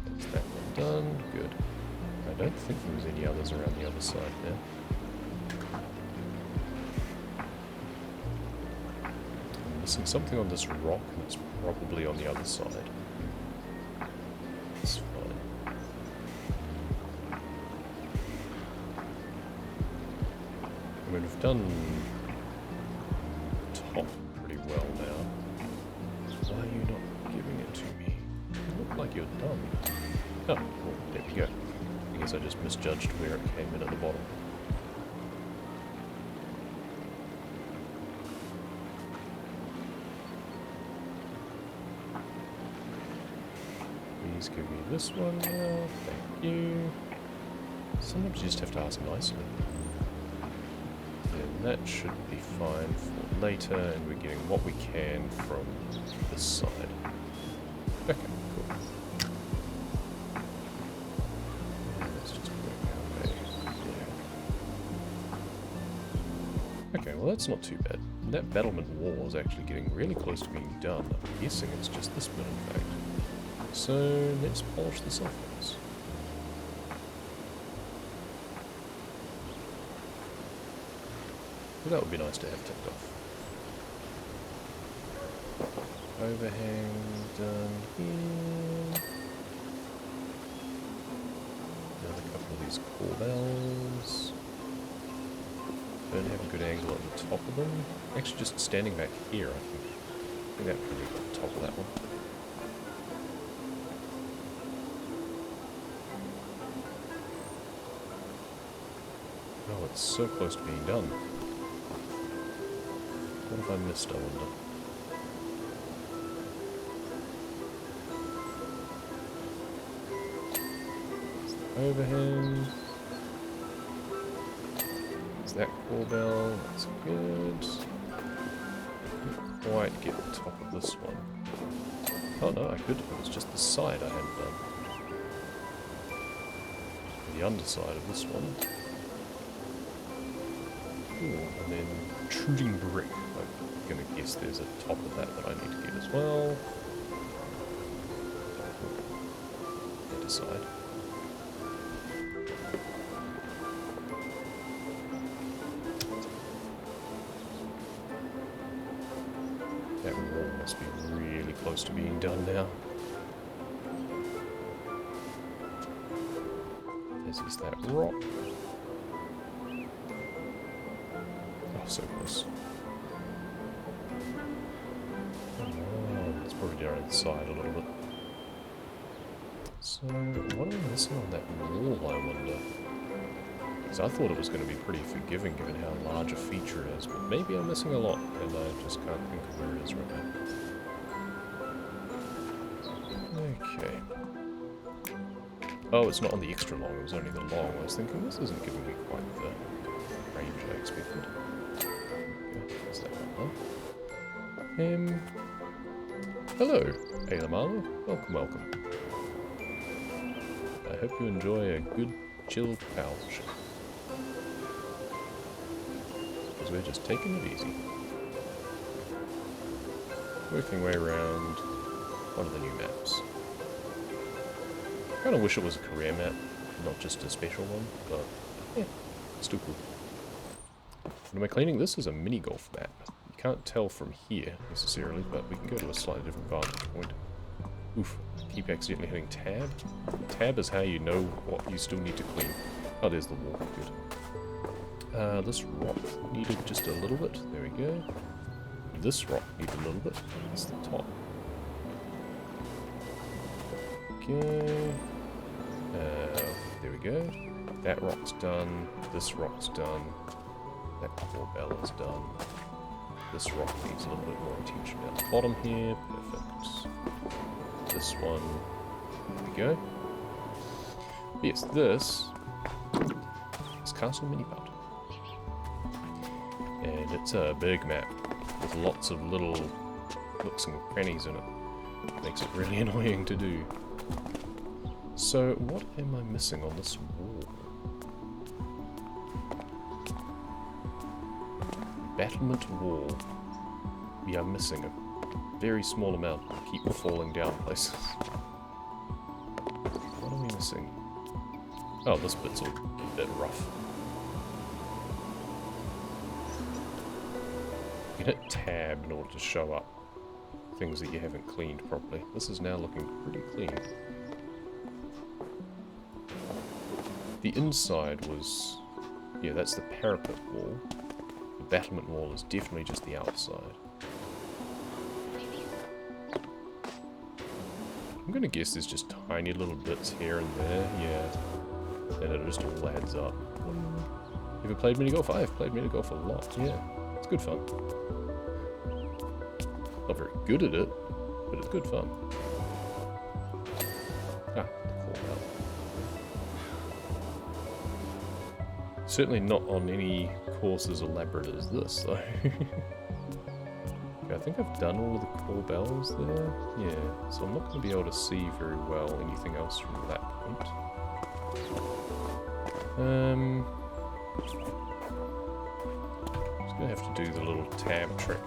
That's that one done. Good. I don't think there was any others around the other side there. I'm missing something on this rock, and it's probably on the other side. It's fine. I mean, we've done top pretty well now. Why are you not giving it to me? You look like you're done. Oh, well, there we go. I guess I just misjudged where it came in at the bottom. Please give me this one now. Thank you. Sometimes you just have to ask nicely. Then that should be fine for later, and we're getting what we can from this side. Okay, cool. Let's just work our way there. Okay, well that's not too bad. That battlement wall is actually getting really close to being done. I'm guessing it's just this bit, in fact. So let's polish the surface. Well, that would be nice to have ticked off. Overhang done here. Another couple of these corbels. Don't have a good angle at the top of them. Actually, just standing back here, I think that probably got the top of that one. Oh, it's so close to being done. What have I missed, I wonder? Overhand. Is that corbell? That's good. Didn't quite get the top of this one. Oh no, I could. It was just the side I hadn't done. The underside of this one. Ooh, and then intruding brick. I'm gonna guess there's a top of that I need to get as well. Underside. That wall must be really close to being done now. This is that rock. Oh, so close. Oh, it's probably down on the side a little bit. So, what am I missing on that wall, I wonder? Because I thought it was going to be pretty forgiving given how large a feature it is, but maybe I'm missing a lot, and I just can't think of where it is right now. Okay. Oh, it's not on the extra long, it was only the long. I was thinking, this isn't giving me quite the range I expected. Okay, there's that one done. Hello, Ayla. Welcome, welcome. I hope you enjoy a good, chilled Powerwash. Because we're just taking it easy. Working way around one of the new maps. I kind of wish it was a career map, not just a special one, but yeah, it's still cool. What am I cleaning? This is a mini golf map. You can't tell from here necessarily, but we can go to a slightly different vantage point. Oof, keep accidentally hitting tab. Tab is how you know what you still need to clean. Oh, there's the wall, good. This rock needed just a little bit, there we go. This rock needed a little bit, that's the top. Okay. There we go. That rock's done. This rock's done. That corbell is done. This rock needs a little bit more attention down the bottom here. Perfect. This one. There we go. Yes, this is Castle Minibut. And it's a big map with lots of little nooks and crannies in it. Makes it really annoying to do. So, what am I missing on this wall? Battlement wall. We are missing a very small amount. I keep falling down places. missing? Oh, this bit's a bit rough. You can hit tab in order to show up things that you haven't cleaned properly. This is now looking pretty clean. The inside was... yeah, that's the parapet wall. The battlement wall is definitely just the outside. I'm gonna guess there's just tiny little bits here and there, yeah. And it just all adds up. Ever played minigolf? I have played minigolf a lot, yeah. It's good fun. Not very good at it, but it's good fun. Ah, the call bell. Certainly not on any course as elaborate as this, though. Okay, I think I've done all of the call bells there. Yeah, so I'm not going to be able to see very well anything else from that point. Just going to have to do the little tab trick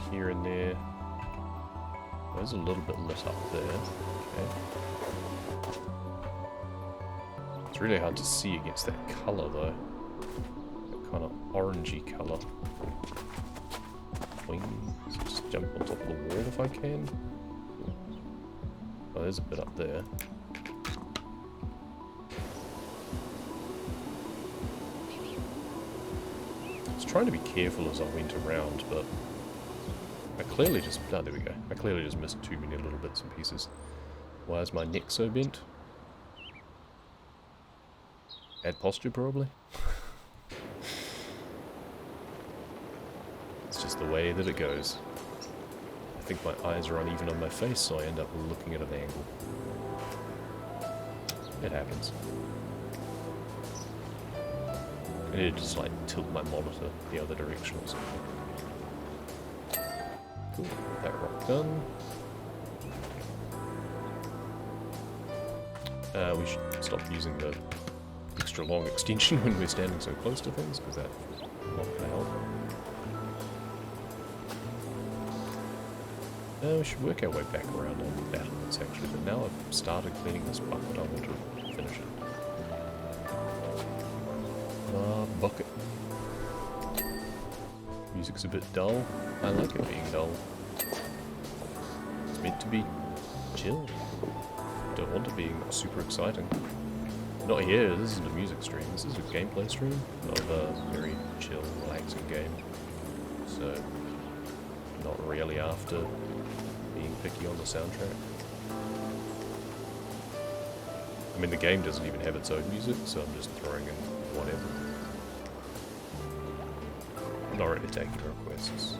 here and there. There's a little bit lit up there. Okay. It's really hard to see against that colour though. That kind of orangey colour. So just jump on top of the wall if I can. Oh, there's a bit up there. I was trying to be careful as I went around, but I clearly just... oh, there we go. I clearly just missed too many little bits and pieces. Why is my neck so bent? Bad posture, probably. It's just the way that it goes. I think my eyes are uneven on my face, so I end up looking at an angle. It happens. I need to just like tilt my monitor the other direction or something. Cool, that rock done. We should stop using the extra long extension when we're standing so close to things, because that's not going to help. We should work our way back around on the battlements actually, but now I've started cleaning this bucket, I want to finish it. Bucket. Music's a bit dull. I like it being dull. It's meant to be chill. Don't want it being super exciting. Not here, this isn't a music stream, this is a gameplay stream of a very chill, relaxing game. So, not really after being picky on the soundtrack. I mean, the game doesn't even have its own music, so I'm just throwing in whatever. I'm not really taking requests.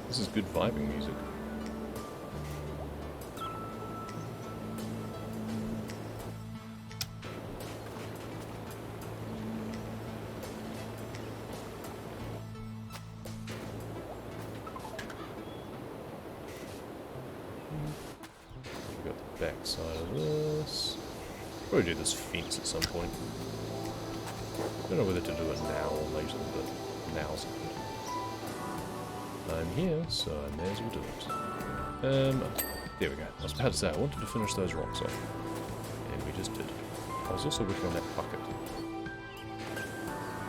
This is good vibing music. Got the back side of this. Probably do this fence at some point. Don't know whether to do it now or later, but now's good. I'm here, so I may as well do it. There we go. I was about to say, I wanted to finish those rocks off. And we just did. I was also working on that bucket.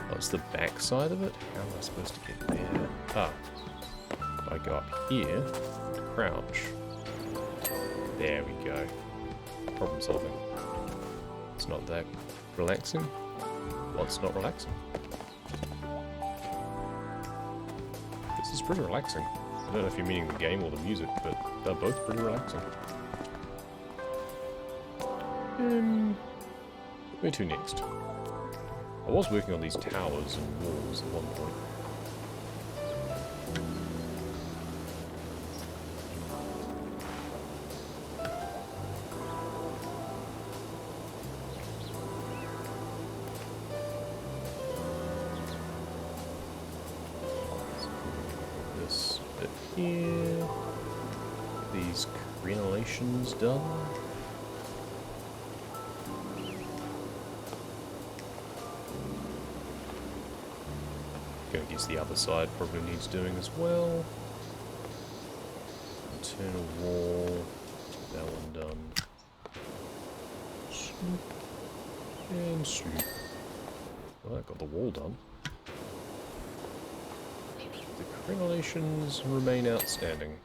Oh, it's the back side of it? How am I supposed to get there? Ah. If I go up here, crouch. There we go. Problem solving. It's not that relaxing. Well, it's not relaxing. This is pretty relaxing. I don't know if you're meaning the game or the music, but they're both pretty relaxing. Where to next? I was working on these towers and walls at one point. This bit here. These crenellations done. I guess the other side probably needs doing as well. Internal wall. That one done. Swoop. And swoop. Well, I got the wall done. The crenellations remain outstanding.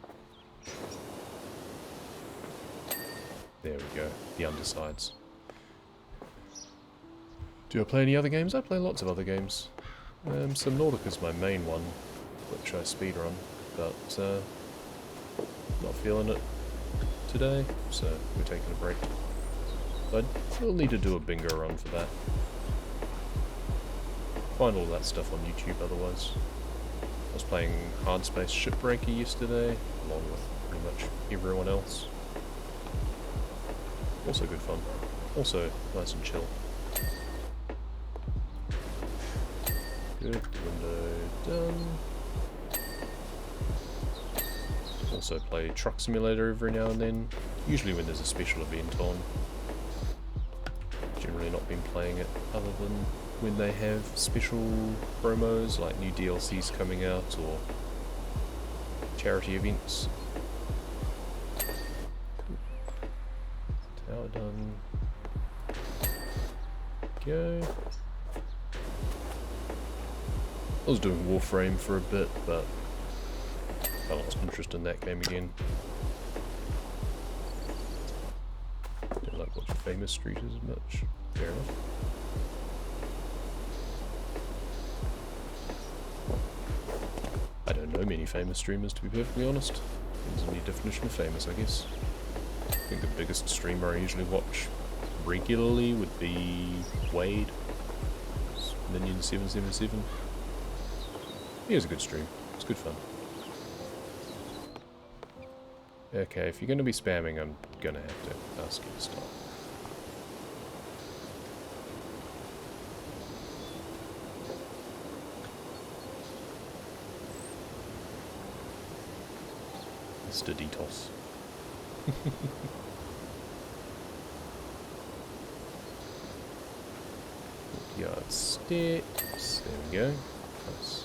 There we go. The undersides. Do I play any other games? I play lots of other games. Subnautica's my main one, which I speedrun, but not feeling it today, so we're taking a break. I will need to do a bingo run for that. Find all that stuff on YouTube otherwise. I was playing Hard Space Shipbreaker yesterday, along with pretty much everyone else. Also good fun. Also nice and chill. Good, window done. Also play Truck Simulator every now and then, usually when there's a special event on. Generally not been playing it other than when they have special promos like new DLCs coming out or charity events. Tower done. Go. I was doing Warframe for a bit, but I lost interest in that game again. Don't like watching Famous Street as much. Fair enough. I don't know many famous streamers, to be perfectly honest. Depends on your definition of famous, I guess. I think the biggest streamer I usually watch regularly would be Wade. Minion777. He has a good stream. It's good fun. Okay, if you're going to be spamming, I'm going to have to ask you to stop. Mr. Detox. Yard steps. There we go. Nice.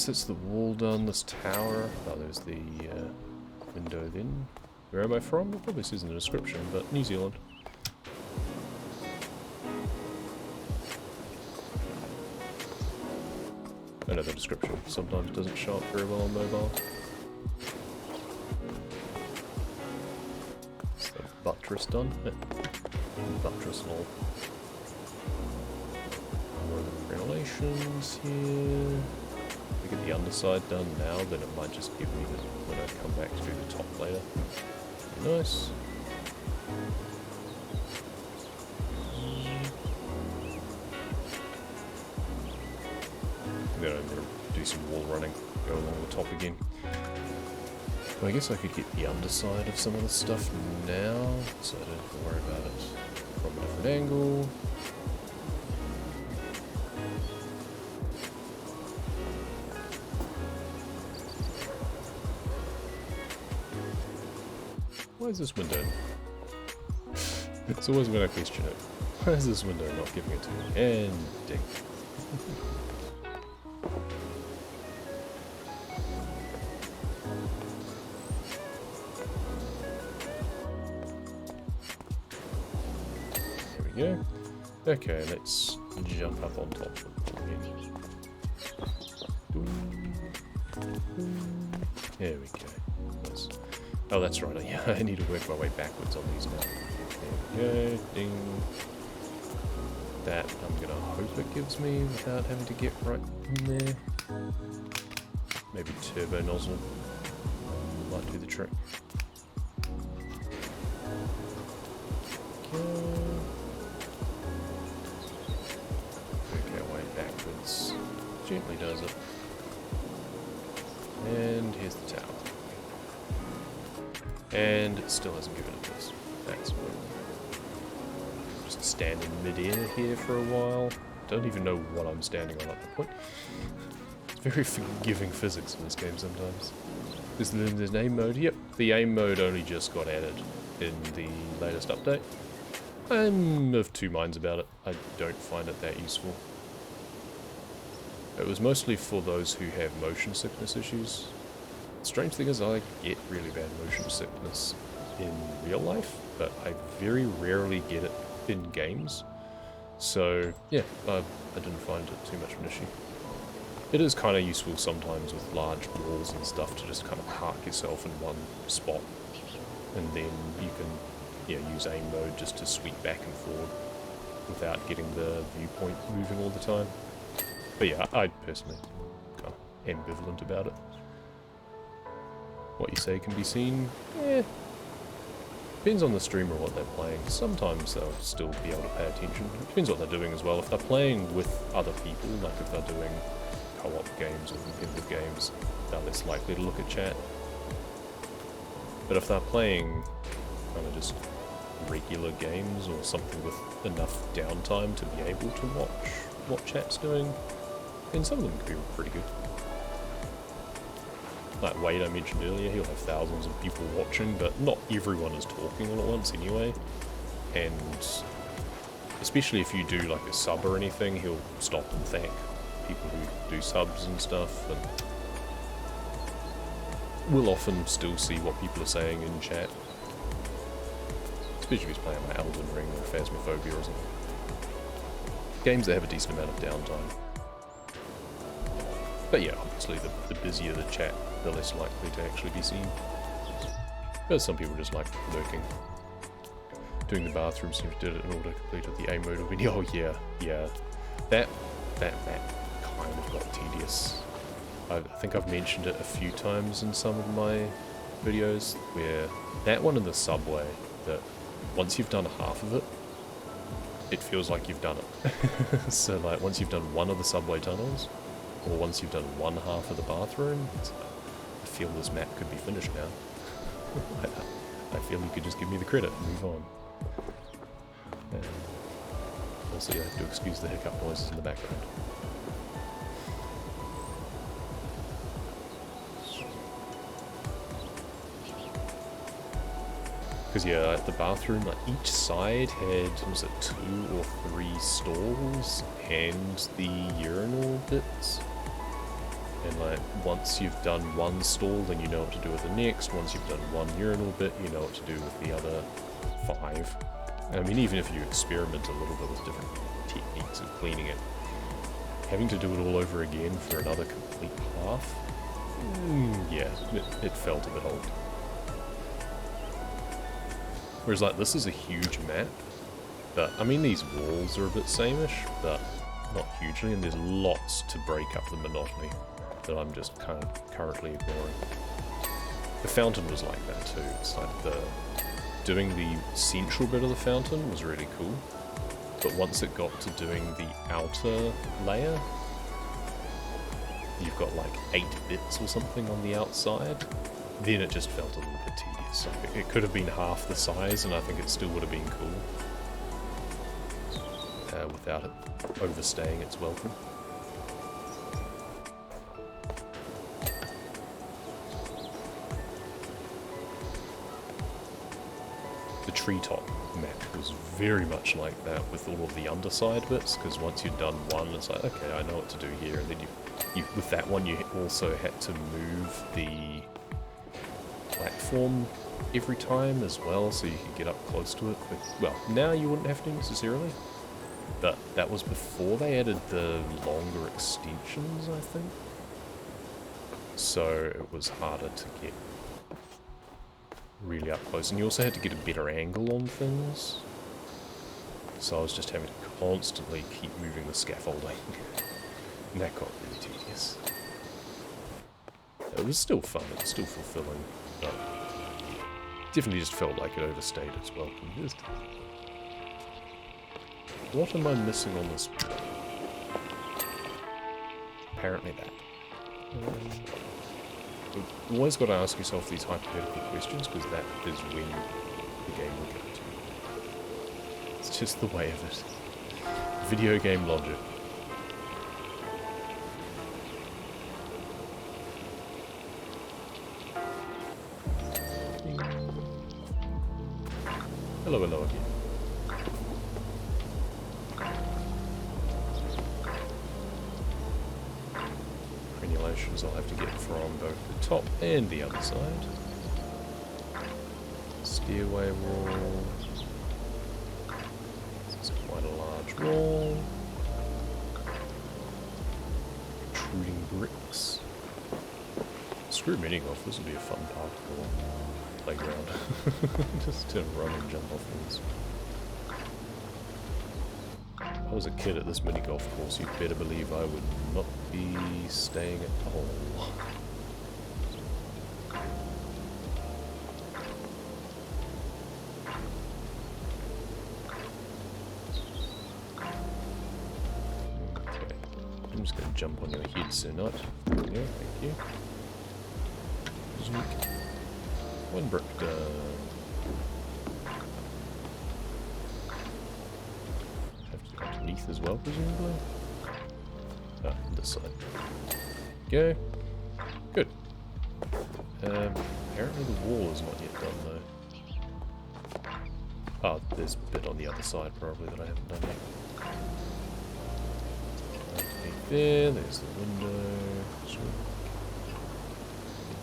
So it's the wall done, this tower. Oh, there's the window then. Where am I from? It probably says in the description, but New Zealand. I know the description sometimes doesn't show up very well on mobile. Is the buttress done? Yeah. Buttress and all. More of the crenellations here. If we get the underside done now, then it might just give me the when I come back to do the top later. Nice. Then I'm going to do some wall running, go along the top again. But I guess I could get the underside of some of the stuff now, so I don't have to worry about it from a different angle. Why is this window? It's always when I question it. Why is this window not giving it to me? And ding. There we go. Okay, let's jump up on top of it again. There we go. Nice. Oh, that's right. Yeah, I need to work my way backwards on these now. There we go. Ding. That I'm going to hope it gives me without having to get right in there. Maybe turbo nozzle might do the trick. Okay. Work our way backwards. Gently does it. And here's the tower. And it still hasn't given it this. That's weird. Just stand in mid-air here for a while. Don't even know what I'm standing on at the point. It's very forgiving physics in this game sometimes. There's an aim mode. Yep, the aim mode only just got added in the latest update. I'm of two minds about it. I don't find it that useful. It was mostly for those who have motion sickness issues. The strange thing is I get really bad motion sickness in real life, but I very rarely get it in games. So yeah, I didn't find it too much of an issue. It is kind of useful sometimes with large walls and stuff to just kind of park yourself in one spot, and then you can use aim mode just to sweep back and forward without getting the viewpoint moving all the time. But yeah, I personally kind of ambivalent about it. What you say can be seen, depends on the streamer what they're playing. Sometimes they'll still be able to pay attention. It depends what they're doing as well. If they're playing with other people, like if they're doing co-op games or competitive games, they're less likely to look at chat. But if they're playing kind of just regular games or something with enough downtime to be able to watch what chat's doing, then some of them can be pretty good. Like Wade I mentioned earlier, he'll have thousands of people watching, but not everyone is talking all at once anyway. And especially if you do like a sub or anything, he'll stop and thank people who do subs and stuff, and we'll often still see what people are saying in chat. Especially if he's playing like Elden Ring or Phasmophobia or something. Games that have a decent amount of downtime. But yeah, obviously the busier the chat, the less likely to actually be seen. But some people just like lurking. Doing the bathroom seems did it in order to complete the A mode winning. Oh yeah. That kind of got tedious. I think I've mentioned it a few times in some of my videos, where that one in the subway, that once you've done half of it, it feels like you've done it. So like once you've done one of the subway tunnels, or once you've done one half of the bathroom, I feel this map could be finished now. I feel you could just give me the credit and move on. And also you have to excuse the hiccup noises in the background. Because yeah, at the bathroom, like each side had, was it 2 or 3 stalls and the urinal bits? And like, once you've done one stall, then you know what to do with the next. Once you've done one urinal bit, you know what to do with the other 5. I mean, even if you experiment a little bit with different techniques of cleaning it, having to do it all over again for another complete half, yeah, it felt a bit old. Whereas like, this is a huge map, but I mean these walls are a bit sameish, but not hugely, and there's lots to break up the monotony that I'm just kind of currently ignoring. The fountain was like that too. It's like doing the central bit of the fountain was really cool, but once it got to doing the outer layer, you've got like 8 bits or something on the outside, then it just felt a little bit tedious. Like it could have been half the size and I think it still would have been cool, without it overstaying its welcome. The treetop map was very much like that with all of the underside bits, because once you'd done one, it's like, okay, I know what to do here, and then you with that one you also had to move the platform every time as well, so you could get up close to it. But, well, now you wouldn't have to necessarily, but that was before they added the longer extensions, I think. So it was harder to get really up close, and you also had to get a better angle on things. So I was just having to constantly keep moving the scaffolding, and that got really tedious. It was still fun, it was still fulfilling, but definitely just felt like it overstayed its welcome. Just... what am I missing on this? Apparently that. You've always got to ask yourself these hypothetical questions, because that is when the game will get to you. It's just the way of it. Video game logic. Hello, hello again. top and the other side. Stairway wall. This is quite a large wall. Protruding bricks. Screw mini golf, this will be a fun part of the playground. Just to run and jump off things. If I was a kid at this mini golf course, you'd better believe I would not be staying at the hole. Okay, I'm just going to jump on your head, Sir Knight. There we go, thank you. One brick done. Have to go underneath as well, presumably. Ah, this side. Go. Good. Apparently the wall is not yet done though. Oh, there's a bit on the other side probably that I haven't done yet. Underneath there, there's the window.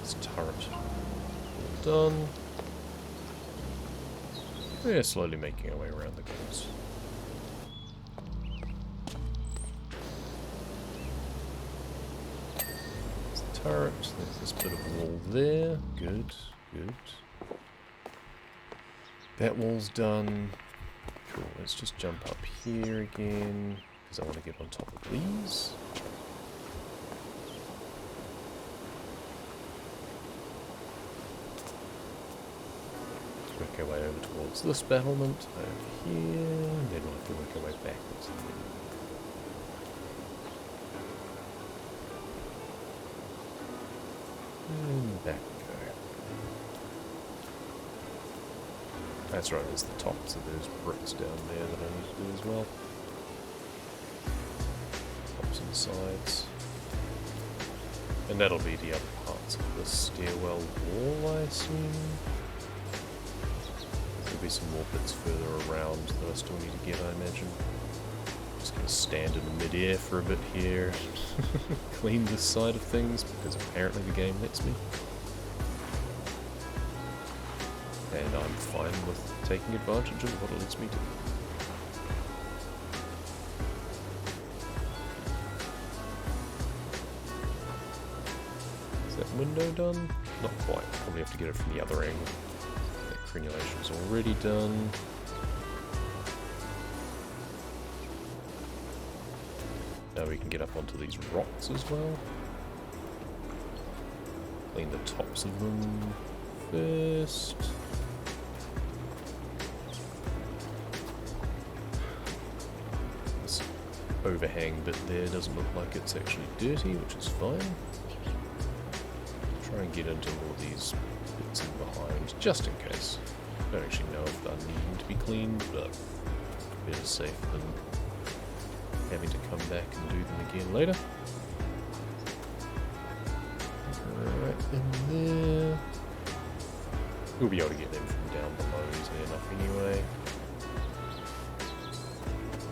This turret. All done. We're slowly making our way around the course. There's the turret, there's this bit of wall there. Good, good. That wall's done. Cool, let's just jump up here again, because I want to get on top of these. Work our way over towards this battlement over here, and then we'll have to work our way backwards. And back we go. That's right, there's the tops of those bricks down there that I need to do as well. Tops and sides. And that'll be the other parts of the stairwell wall, I assume. There'll be some more bits further around that I still need to get, I imagine. Just gonna stand in midair for a bit here. Clean this side of things, because apparently the game lets me. And I'm fine with taking advantage of what it lets me do. Is that window done? Not quite. Probably have to get it from the other angle. Crenulation's already done. Now we can get up onto these rocks as well. Clean the tops of them first. This overhang bit there doesn't look like it's actually dirty, which is fine. Try and get into all of these bits in behind, just in case. I don't actually know if they're needing to be cleaned, but better safe than having to come back and do them again later. Right in there. We'll be able to get them from down below easily enough anyway.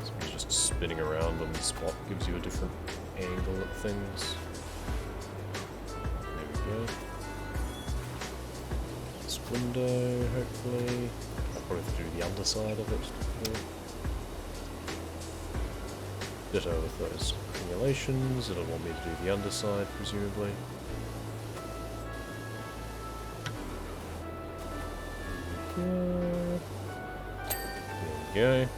So just spinning around on the spot gives you a different angle at things. There we go. This window, hopefully. I'll probably have to do the underside of it. Ditto with those crenulations. It'll want me to do the underside, presumably. There we go.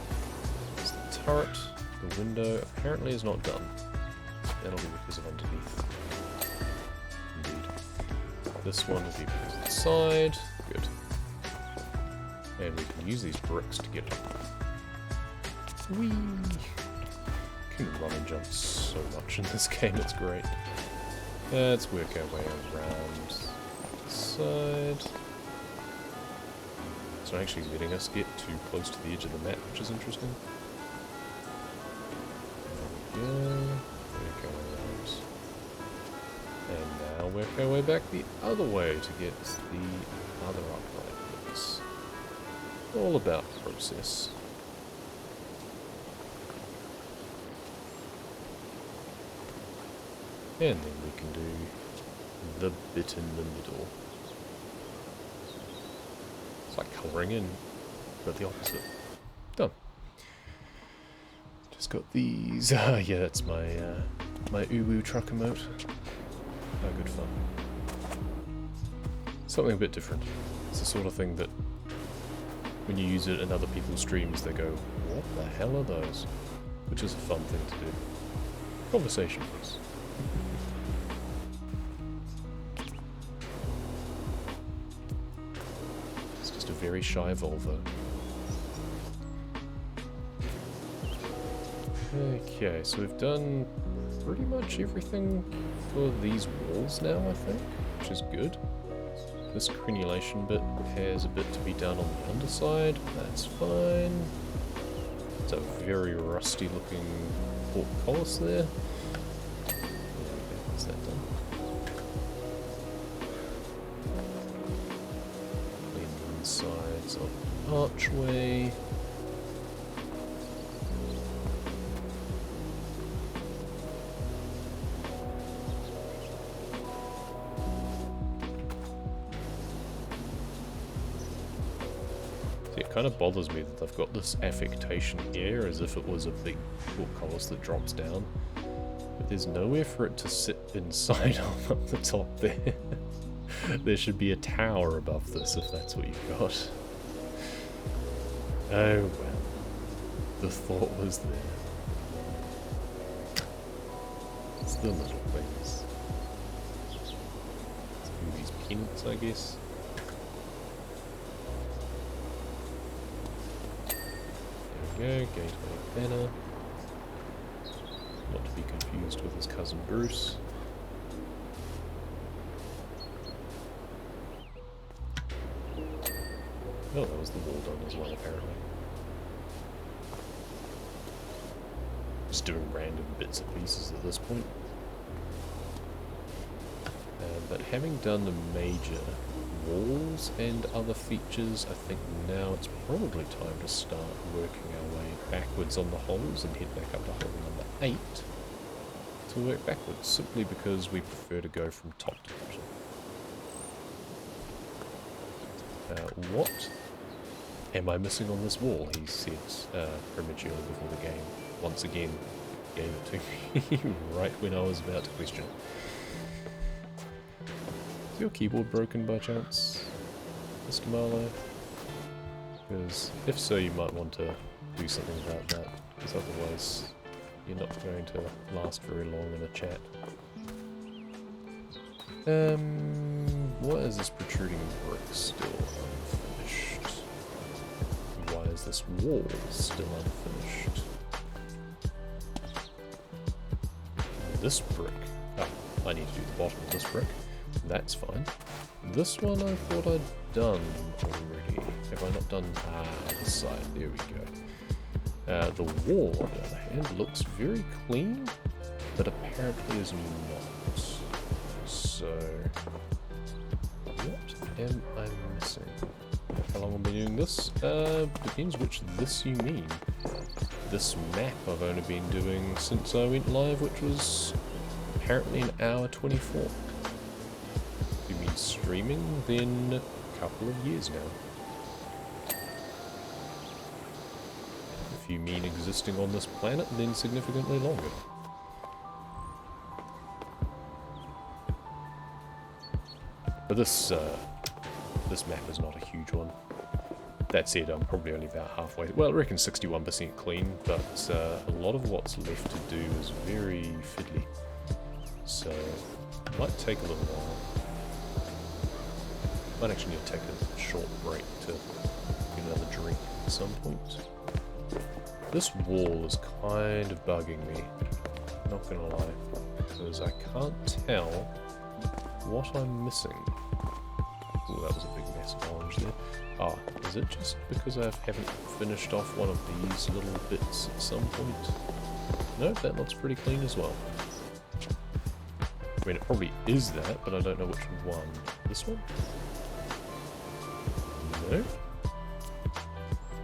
There's the turret. The window apparently is not done. That'll be because of underneath. Indeed. This one will be because of the side. Good. And we can use these bricks to get up. Whee! You can run and jump so much in this game, it's great. Let's work our way around the side. It's not actually letting us get too close to the edge of the map, which is interesting. There we go. Work our way around. And now work our way back the other way to get the other upright bits. All about process. And then we can do the bit in the middle. It's like colouring in, but the opposite. Done. Just got these. Yeah, it's my my uwu truck emote. Oh, good fun. Something a bit different. It's the sort of thing that when you use it in other people's streams, they go, "What the hell are those?" Which is a fun thing to do. Conversation piece. It's just a very shy Volvo. Okay, so we've done pretty much everything for these walls now, I think, which is good. This crenulation bit has a bit to be done on the underside, that's fine. It's a very rusty looking portcullis there. Is that done? Clean the insides of the archway. It kind of bothers me that they've got this affectation here as if it was a big portcullis that drops down. But there's nowhere for it to sit inside of up the top there. There should be a tower above this if that's what you've got. Oh well. The thought was there. It's the little things. Let's do these peanuts, I guess. There we go, gateway banner. Not to be confused with his cousin Bruce. Oh, that was the wall done as well, apparently. Just doing random bits and pieces at this point. But having done the major walls and other features, I think now it's probably time to start working our way backwards on the holes and head back up to hole number 8 to work backwards, simply because we prefer to go from top to bottom. What am I missing on this wall? He said prematurely before the game. Once again, gave it to me right when I was about to question it. Is your keyboard broken by chance, Mr. Marlowe? Because if so, you might want to do something about that, because otherwise you're not going to last very long in a chat. Why is this protruding brick still unfinished? Why is this wall still unfinished? This brick. Ah, I need to do the bottom of this brick. That's fine. This one I thought I'd done already. Have I not done this side? There we go. The wall, on the other hand, looks very clean, but apparently is not. So, what am I missing? How long have I been doing this? Depends which this you mean. This map I've only been doing since I went live, which was apparently an hour 24. If you mean streaming, then a couple of years now. If you mean existing on this planet, then significantly longer. But this map is not a huge one. That said, I'm probably only about halfway. Well, I reckon 61% clean, but a lot of what's left to do is very fiddly. So, it might take a little while. Might actually need to take a short break to get another drink at some point. This wall is kind of bugging me, not gonna lie, because I can't tell what I'm missing. Oh, that was a big mess of orange there. Ah, is it just because I haven't finished off one of these little bits at some point? No, that looks pretty clean as well. I mean, it probably is that, but I don't know which one. This one? No?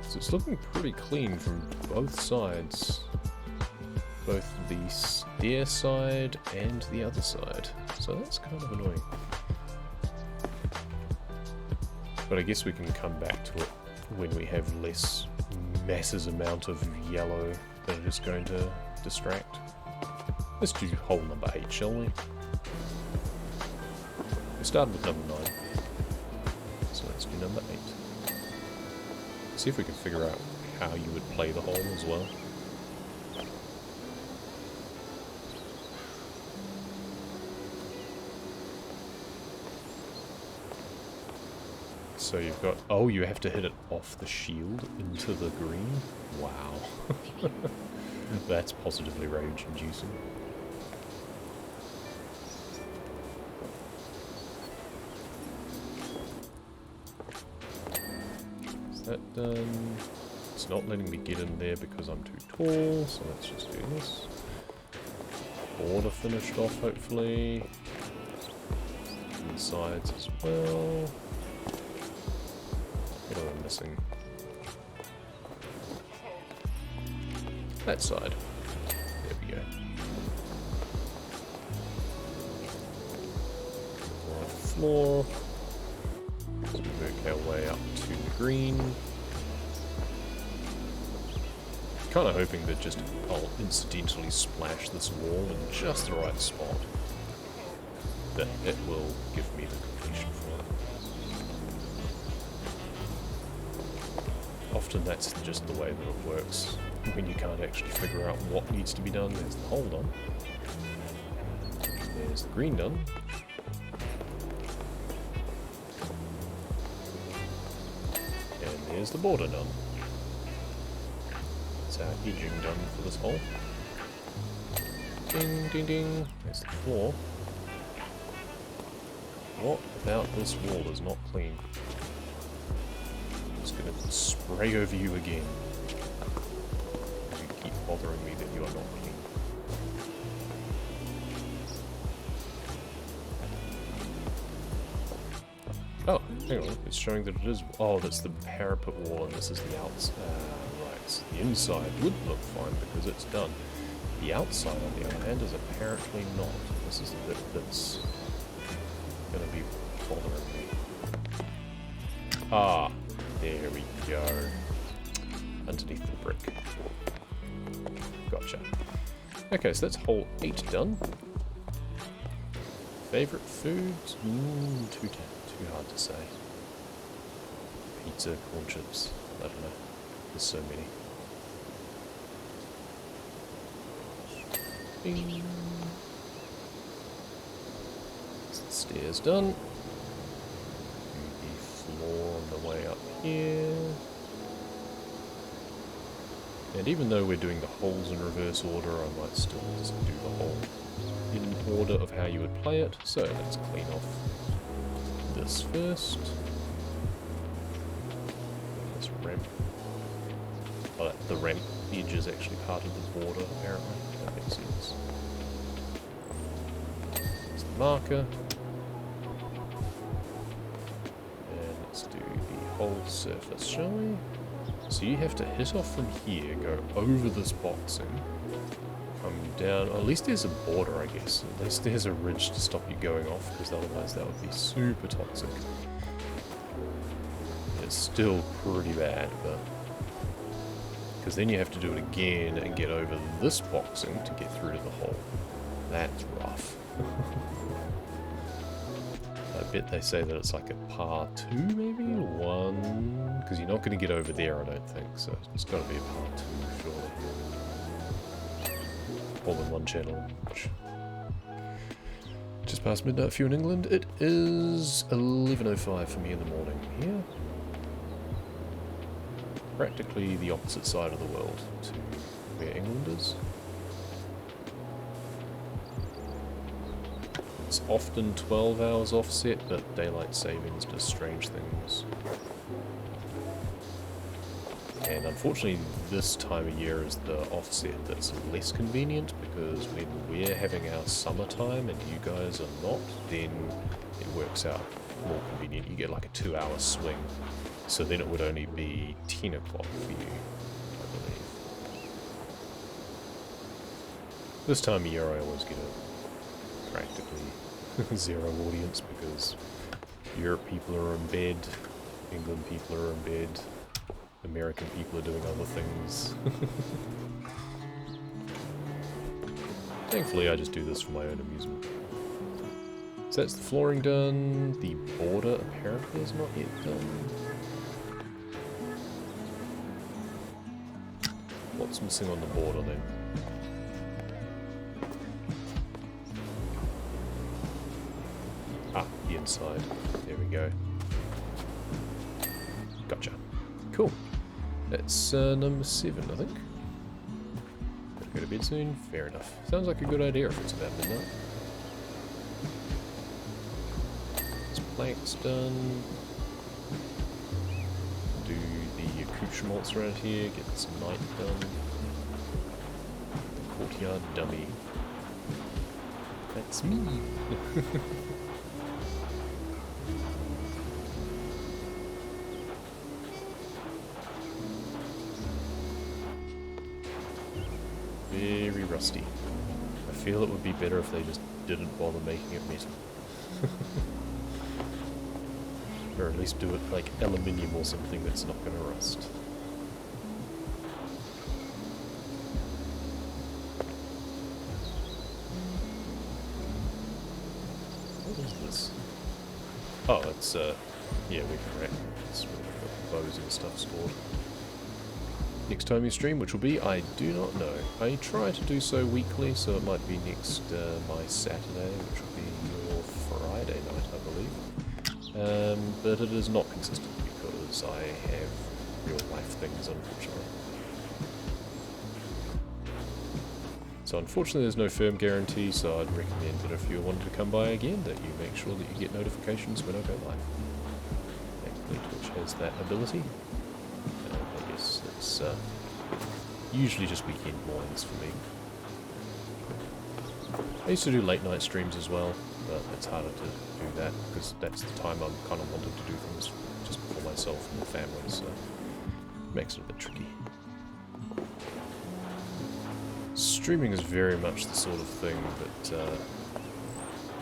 So it's looking pretty clean from both sides. both the stair side and the other side. So that's kind of annoying. But I guess we can come back to it when we have less massive amount of yellow that it is going to distract. Let's do hole number 8, shall we? We started with number 9. So let's do number 8. See if we can figure out how you would play the hole as well. So you've got... Oh, you have to hit it off the shield into the green? Wow. That's positively rage-inducing. Is that done? It's not letting me get in there because I'm too tall, so let's just do this. Border finished off, hopefully. And the sides as well. What am I missing? That side. There we go. White floor. So we work our way up to the green. Kind of hoping that just I'll incidentally splash this wall in just the right spot. That it will give me the completion for it. Often that's just the way that it works. When you can't actually figure out what needs to be done, there's the hole done. There's the green done. And there's the border done. That's our edging done for this hole. Ding, ding, ding. There's the floor. What about this wall is not clean? I'm just going to spray over you again. You keep bothering me that you are not clean. Oh, hang on. It's showing that it is... Oh, that's the parapet wall and this is the outside. Right, so the inside would look fine because it's done. The outside, on the other hand, is apparently not. This is the bit that's going to be bothering me. Ah, there we go. Underneath the brick. Gotcha. Okay, so that's hole 8 done. Favorite foods? Too hard to say. Pizza, corn chips. I don't know. There's so many. Bing. Stairs done. The floor on the way up here. And even though we're doing the holes in reverse order, I might still just do the hole in order of how you would play it. So let's clean off this first. This ramp. Oh, the ramp edge is actually part of the border, apparently. That makes sense. There's the marker. And let's do the whole surface, shall we? So you have to hit off from here, go over this boxing, come down. At least there's a border, I guess. At least there's a ridge to stop you going off, because otherwise that would be super toxic. It's still pretty bad, but... Because then you have to do it again and get over this boxing to get through to the hole. That's rough. I bet they say that it's like a par 2, maybe? 1? Because you're not going to get over there, I don't think. So it's got to be a par 2, surely. All in one channel. Just past midnight for you in England. It is 11:05 for me in the morning here. Practically the opposite side of the world to where England is. It's often 12 hours offset, but daylight savings does strange things. And unfortunately this time of year is the offset that's less convenient, because when we're having our summertime and you guys are not, then it works out more convenient. You get like a 2-hour swing. So then it would only be 10 o'clock for you, I This time of year I always get a practically zero audience because Europe people are in bed, England people are in bed, American people are doing other things. Thankfully I just do this for my own amusement. So that's the flooring done, the border apparently is not yet done. What's missing on the border then? Ah, the inside. There we go. Gotcha. Cool. That's number 7, I think. Gotta go to bed soon? Fair enough. Sounds like a good idea if it's about midnight. This plank's done. Do the accoutrements around here, get this night done. The courtyard dummy. That's me. Very rusty. I feel it would be better if they just didn't bother making it metal. Or at least do it like aluminium or something that's not going to rust. What is this? Oh, it's yeah, we can rack. It's where we've got bows and stuff stored. Next time you stream, which will be, I do not know. I try to do so weekly, so it might be next my Saturday, which will be your Friday night, I believe. But it is not consistent because I have real life things, unfortunately. So unfortunately there's no firm guarantee, so I'd recommend that if you wanted to come by again, that you make sure that you get notifications when I go live. Thankfully Twitch has that ability. I guess it's usually just weekend mornings for me. I used to do late night streams as well, but it's harder to do that because that's the time I'm kind of wanting to do things just for myself and the family, so it makes it a bit tricky. Streaming is very much the sort of thing that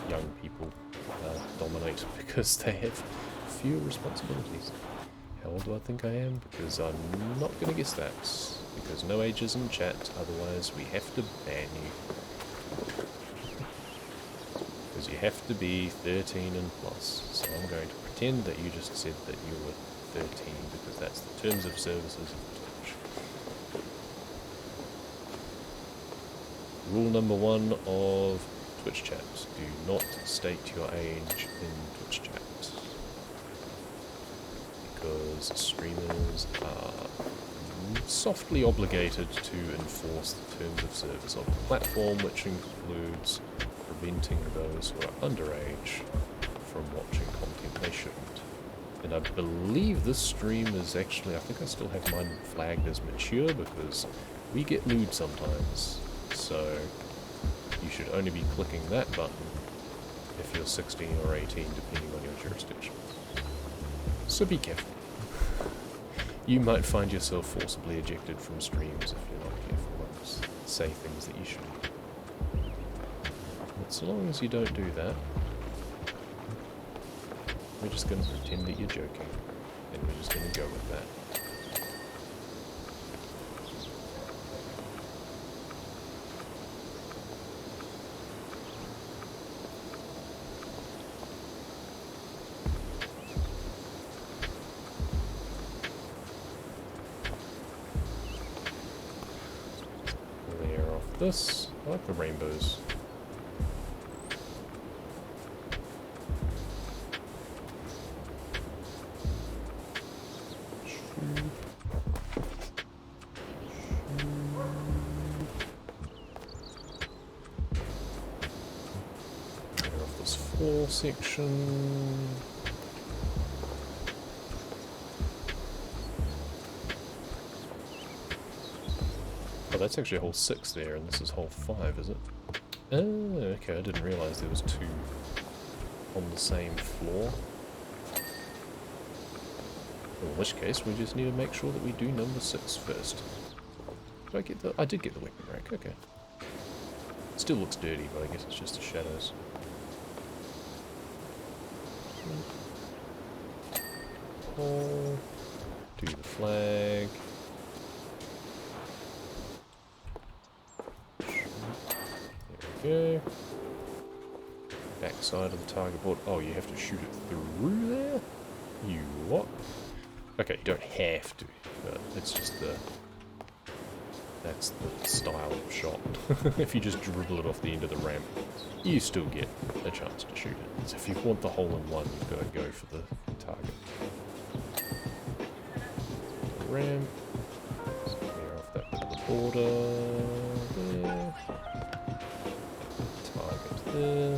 young people dominate because they have fewer responsibilities. How old do I think I am? Because I'm not going to guess that. Because no ages in chat, otherwise we have to ban you. Because you have to be 13 and plus. So I'm going to pretend that you just said that you were 13 because that's the terms of services of Twitch. Rule number 1 of Twitch chat. Do not state your age in Twitch chat. Because streamers are softly obligated to enforce the terms of service of the platform, which includes preventing those who are underage from watching content they shouldn't. And I believe this stream is actually, I think I still have mine flagged as mature because we get lewd sometimes. So you should only be clicking that button if you're 16 or 18, depending on your jurisdiction. So be careful. You might find yourself forcibly ejected from streams if you're not careful and say things that you shouldn't. But so long as you don't do that, we're just going to pretend that you're joking, and we're just going to go with that. This. I like the rainbows. Clear off this floor section. Oh, that's actually hole 6 there, and this is hole 5, is it? Oh, okay, I didn't realise there was 2 on the same floor. In which case, we just need to make sure that we do number 6 first. Did I get the... I did get the weapon rack, okay. Still looks dirty, but I guess it's just the shadows. Pull. Do the flag. There we go. Back side of the target board. Oh, you have to shoot it through there? You what? Okay, you don't have to, but it's just the... That's the style of shot. If you just dribble it off the end of the ramp, you still get a chance to shoot it. So if you want the hole-in-one, you've got to go for the target. Ramp. So clear off that bit of the border. There. Target there.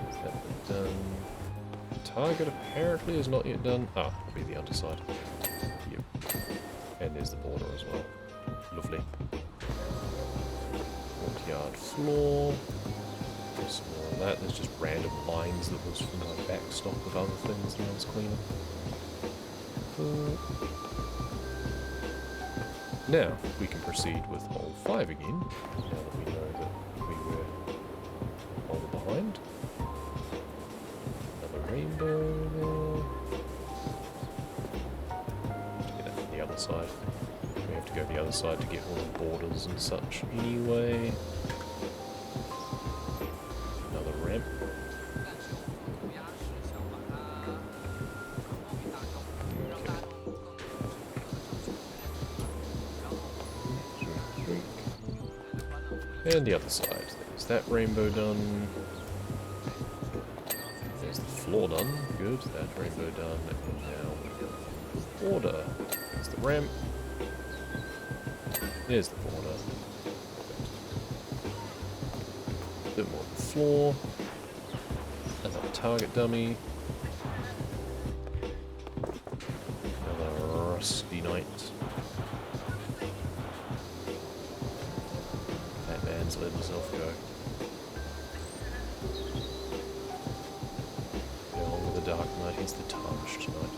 Is that bit done? Target apparently is not yet done. Ah, it'll be the underside. Yep. And there's the border as well. Lovely. Courtyard floor. There's more of that. There's just random lines that was from my backstop of other things that I was cleaning. Cool. Now we can proceed with hole 5 again. Now that we know that we were hole behind. Another rainbow there. Get that from the other side. We have to go the other side to get all the borders and such anyway. Another ramp. And the other side. There's that rainbow done. There's the floor done. Good. That rainbow done. And now border. There's the ramp. There's the border. A bit more of the floor. Another target dummy. Another rusty knight. That man's let himself go. Along with the dark knight, he's the tarnished knight.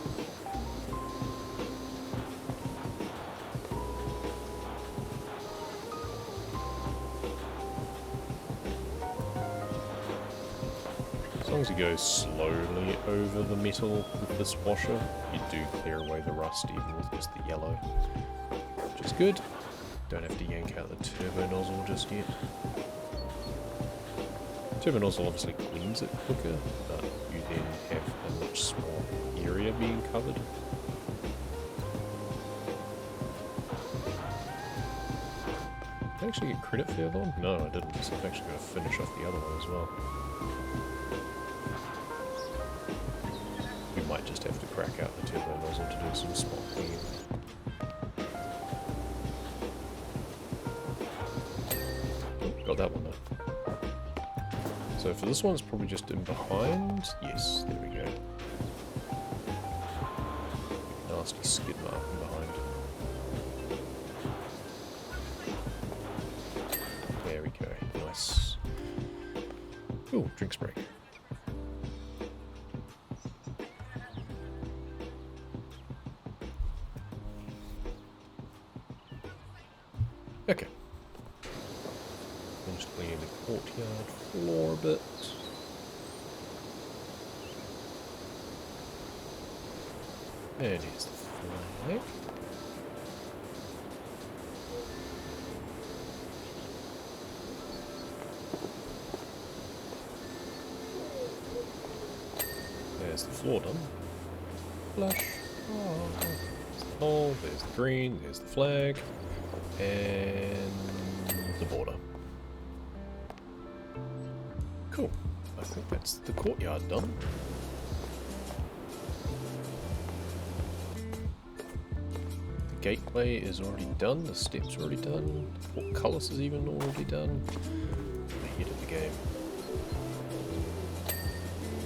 As long as you go slowly over the metal with this washer, you do clear away the rust even with just the yellow, which is good. Don't have to yank out the turbo nozzle just yet. Turbo nozzle obviously cleans it quicker, but you then have a much smaller area being covered. Did I actually get credit for the other one? No, I didn't, so I've actually got to finish off the other one as well. We might just have to crack out the turbo nozzle to do some spot cleaning. Oh, got that one though. So for this one, it's probably just in behind. Yes, there we go. Nasty skid mark in behind. There we go. Nice. Ooh, drinks break. Okay. I'm just cleaning the courtyard floor a bit. And here's the flag. There's the floor done. Flush. Oh. There's the hole, there's the green, there's the flag. And the border. Cool. I think that's the courtyard done. The gateway is already done. The steps are already done. The portcullis is even already done. Ahead of the game.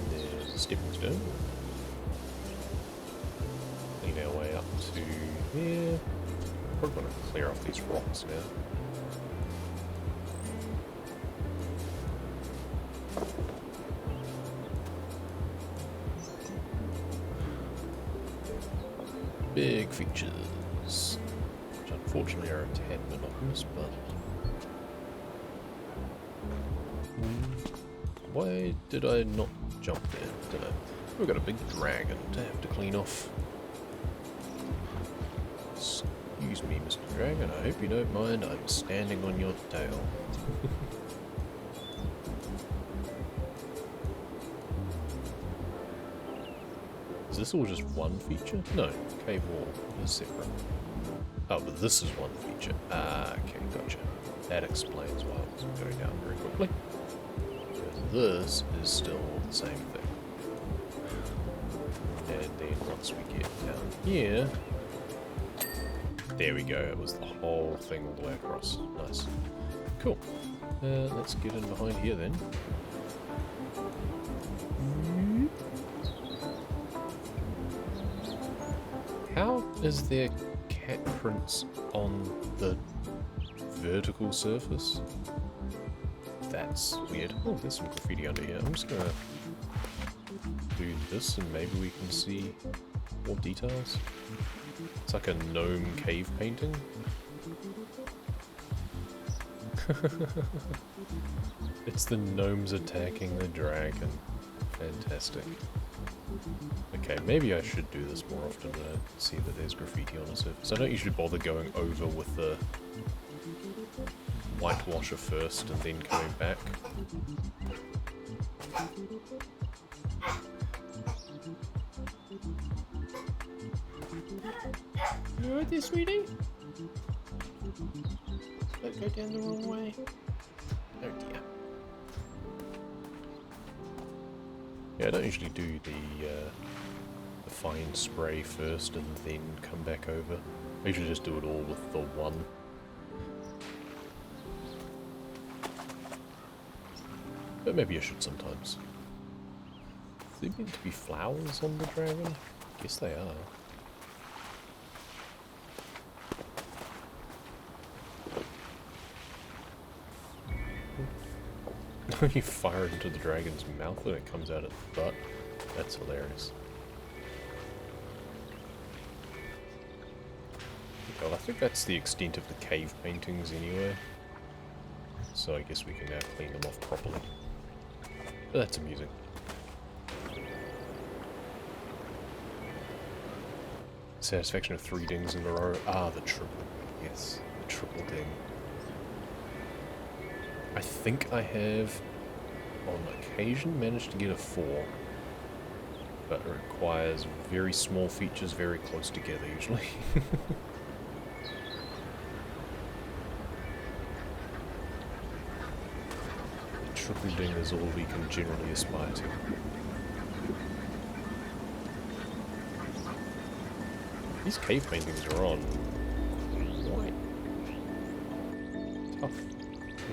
There's the stepping stone. Clean our way up to here. We're going to clear off these rocks now. Big features, which unfortunately are a tad monotonous, but... Why did I not jump there? Dunno. We've got a big dragon to have to clean off. Excuse me, Mr. Dragon, I hope you don't mind, I'm standing on your tail. Is this all just one feature? No, cave wall is separate. Oh, but this is one feature. Ah, okay, gotcha. That explains why it wasn't going down very quickly. Because this is still the same thing. And then once we get down here... There we go, it was the whole thing all the way across. Nice. Cool. Let's get in behind here then. How is there cat prints on the vertical surface? That's weird. Oh, there's some graffiti under here. I'm just gonna do this and maybe we can see more details. It's like a gnome cave painting. It's the gnomes attacking the dragon. Fantastic. Okay, maybe I should do this more often to see that there's graffiti on the surface. I don't usually bother going over with the whitewasher first and then coming back. You alright there, sweetie? Don't go down the wrong way. Oh dear. Yeah, I don't usually do the fine spray first and then come back over. I usually just do it all with the one. But maybe I should sometimes. Are there meant to be flowers on the dragon? Guess they are. You fire it into the dragon's mouth and it comes out its butt. That's hilarious. Well, I think that's the extent of the cave paintings anyway. So I guess we can now clean them off properly. But that's amusing. Satisfaction of 3 dings in a row. Ah, the triple. Yes, the triple ding. I think I have, on occasion, managed to get a 4. But it requires very small features very close together, usually. The triple ding is all we can generally aspire to. These cave paintings are on quite tough.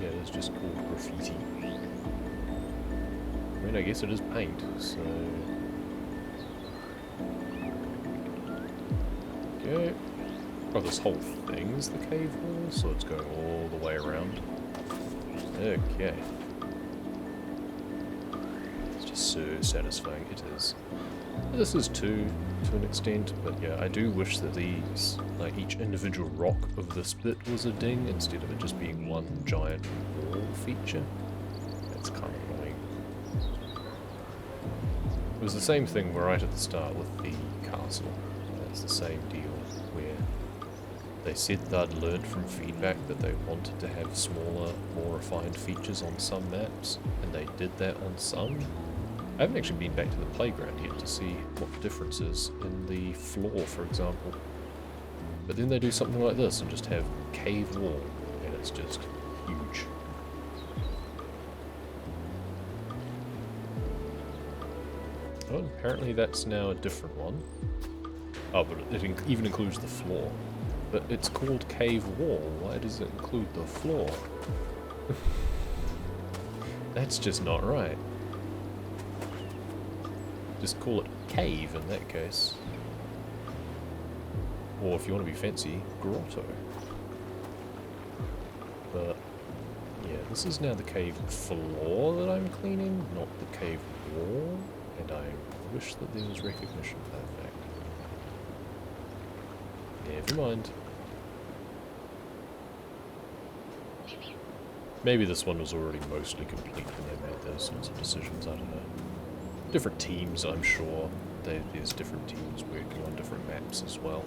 Yeah, it is just called graffiti. I mean, I guess it is paint, so... Okay. Oh, this whole thing is the cave wall, so it's going all the way around. Okay. It's just so satisfying, it is. This is too, to an extent, but yeah, I do wish that these, like each individual rock of this bit was a ding instead of it just being one giant wall feature. That's kind of annoying. It was the same thing right at the start with the castle. That's the same deal where they said they'd learned from feedback that they wanted to have smaller, more refined features on some maps, and they did that on some. I haven't actually been back to the playground yet to see what the difference is in the floor, for example. But then they do something like this and just have cave wall, and it's just huge. Oh, apparently that's now a different one. Oh, but it even includes the floor. But it's called cave wall, why does it include the floor? That's just not right. Just call it cave in that case. Or if you want to be fancy, grotto. But yeah, this is now the cave floor that I'm cleaning, not the cave wall. And I wish that there was recognition of that fact. Never mind. Maybe this one was already mostly complete when they made those sorts of decisions, I don't know. Different teams, I'm sure. There's different teams working on different maps as well.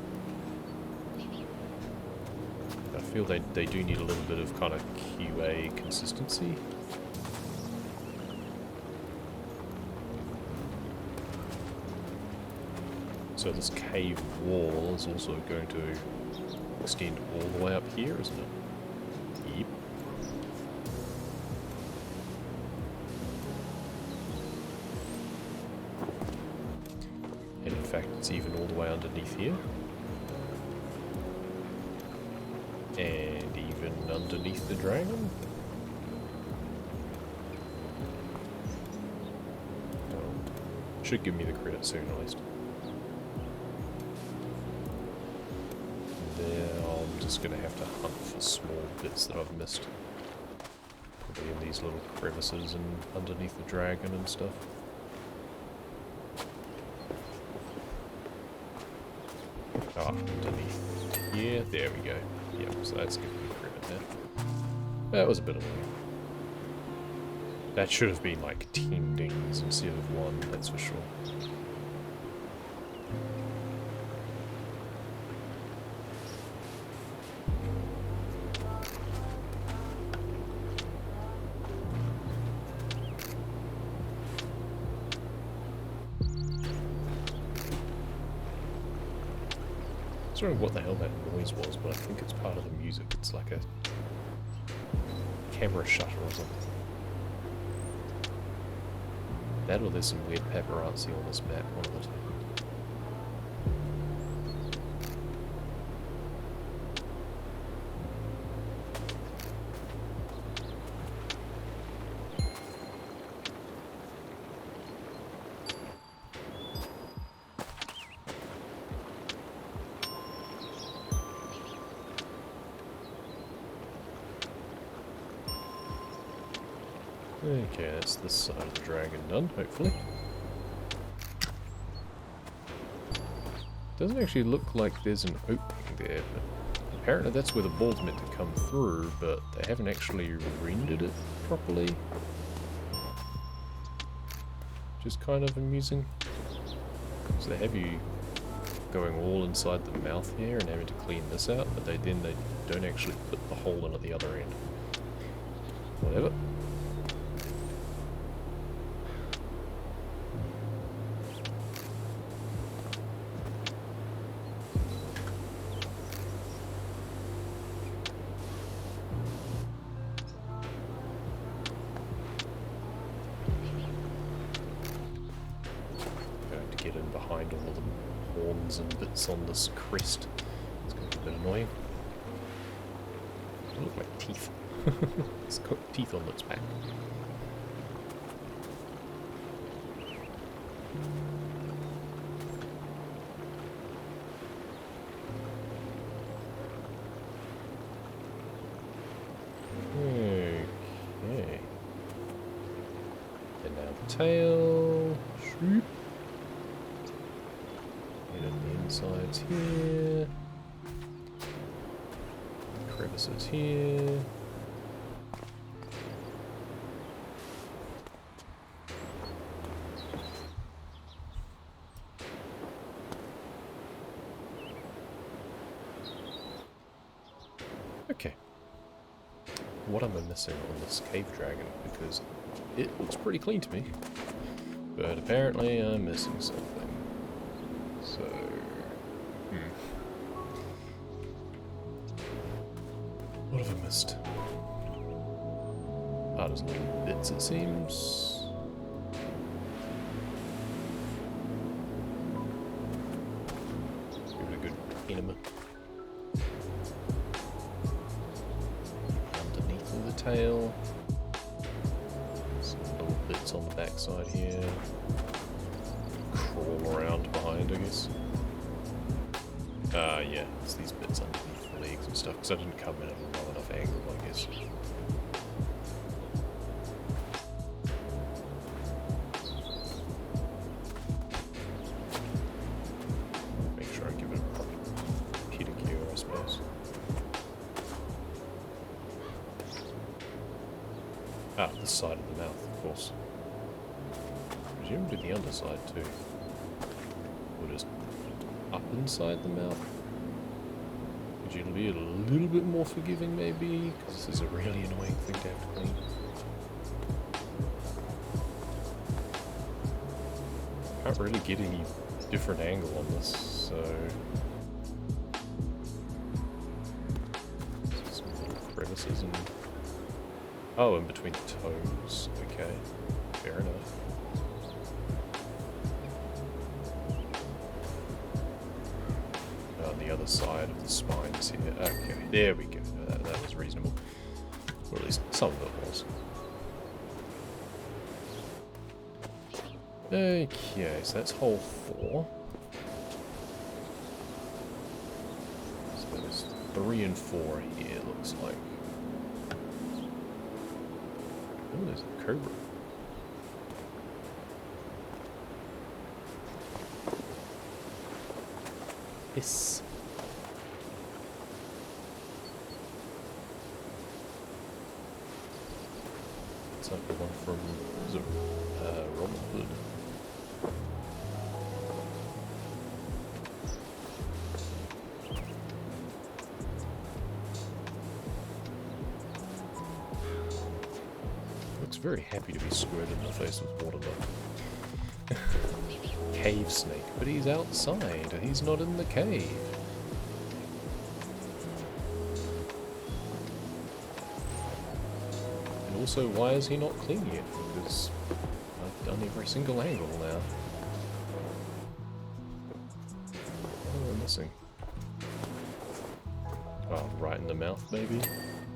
I feel they do need a little bit of kind of QA consistency. So this cave wall is also going to extend all the way up here, isn't it? Yep. And in fact, it's even all the way underneath here. And even underneath the dragon. Well, should give me the credit soon, at least. I'm just going to have to hunt for small bits that I've missed. Probably in these little crevices and underneath the dragon and stuff. Ah, underneath here. There we go. Yep, so that's giving me credit there. That was a bit annoying. That should have been like 10 dings instead of 1, that's for sure. I don't know what the hell that noise was, but I think it's part of the music. It's like a camera shutter or something. That or there's some weird paparazzi on this map, one of the two. Okay, that's this side of the dragon done, hopefully. Doesn't actually look like there's an opening there, but apparently that's where the ball's meant to come through, but they haven't actually rendered it properly. Which is kind of amusing. Because they have you going all inside the mouth here and having to clean this out, but they don't actually put the hole in at the other end. Whatever. Get in behind all of the horns and bits on this crest. It's going to be a bit annoying. They look like teeth. It's got teeth on its back. Okay. And now the tail. Shoot. Insides here, crevices here. Okay. What am I missing on this cave dragon? Because it looks pretty clean to me. But apparently I'm missing something. So... What have I missed? Ah, there's little bits, it seems. Give it a good enema. Underneath of the tail. Some little bits on the backside here. Crawl around behind, I guess. Yeah, it's these bits underneath the legs and stuff, because I didn't come in at a low enough angle, I guess. Make sure I give it a proper pedicure, I suppose. Ah, the side of the mouth, of course. Presumably the underside too. Or just up inside the mouth. Which it'll be a little bit more forgiving maybe, because this is a really annoying thing to have to clean. Can't really get any different angle on this, so... Some little crevices and... Oh, in between the toes. Okay, fair enough. On the other side of the spines here. Okay, there we go. That was reasonable. Or at least some of it was. Okay, so that's hole 4. So there's 3 and 4 here, looks like. Oh, there's a cobra. Yes. It's like the one from Robin Hood. Looks very happy to be squirted in the face with water though. Cave snake, but he's outside. He's not in the cave. And also, why is he not cleaning it? Because I've done every single angle now. What am I missing? Oh, right in the mouth, maybe?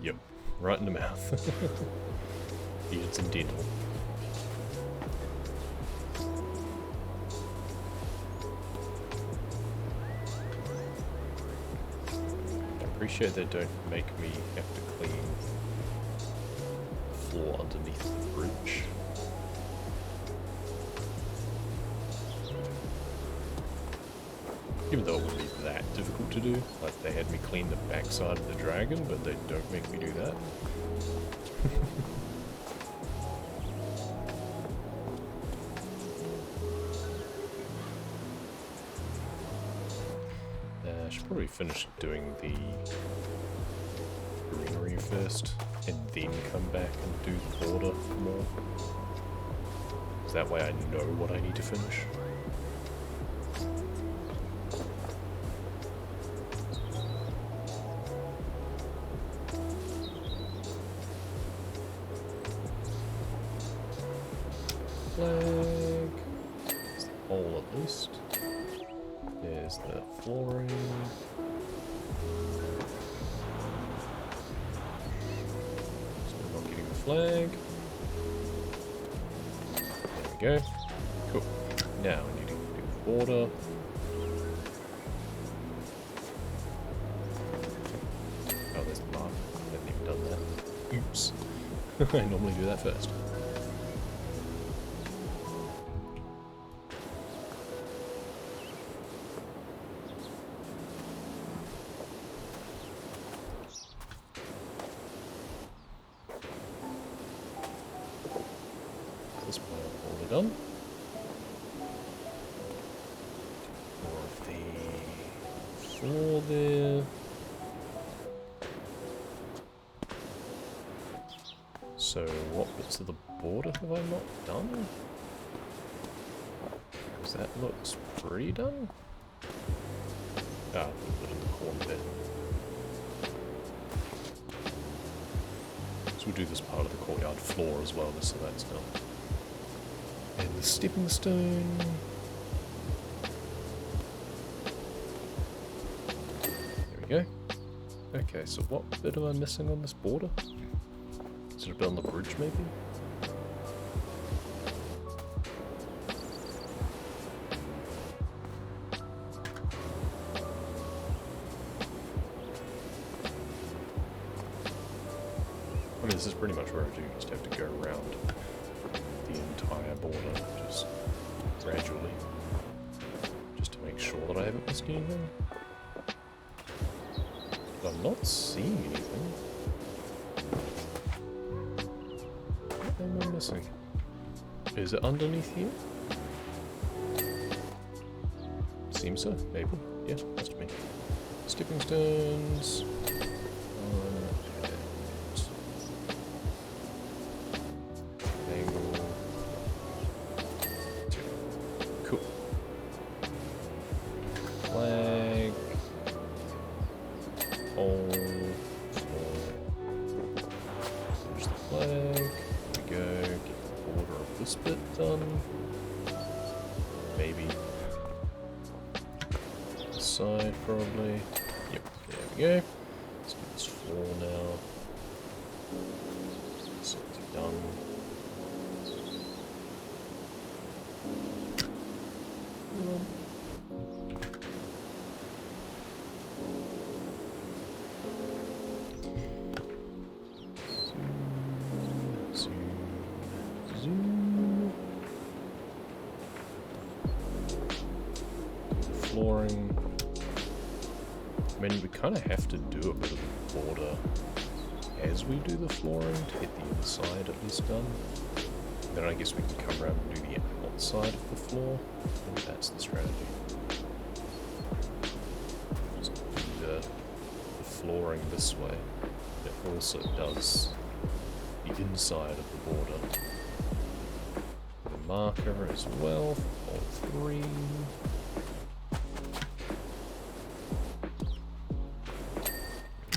Yep, right in the mouth. Needed some dental. I appreciate they don't make me have to clean the floor underneath the bridge. Even though it wouldn't be that difficult to do. Like, they had me clean the backside of the dragon, but they don't make me do that. I should probably finish doing the greenery first, and then come back and do the border more. So that way I know what I need to finish. Flag. There's the hole at least. There's the flooring. Still not getting the flag. There we go. Cool. Now we need to do the border. Oh, there's the mark. I haven't even done that. Oops. I normally do that first. This part all done. More of the floor there. So what bits of the border have I not done? Because that looks pretty done. Ah, a little bit in the corner there. So we'll do this part of the courtyard floor as well, just so that's done. And the stepping stone. There we go. Okay, so what bit am I missing on this border? Is it a bit on the bridge, maybe? I mean, this is pretty much where I do just have to go around the entire border, just gradually, just to make sure that I haven't missed anything. But I'm not seeing anything. missing? Is it underneath here? Seems so, maybe. Yeah, must be. Stepping stones. Angle. Cool. Flag. Hole. Finish the flag. There we go. Get the border of this bit done. Maybe. This side, probably. Yep, there we go. Let's do this floor now. So it's done. Flooring. I mean, we kind of have to do a bit of the border as we do the flooring to get the inside at least done. Then I guess we can come around and do the outside of the floor. I think that's the strategy. Just do the flooring this way. It also does the inside of the border. The marker as well for all three.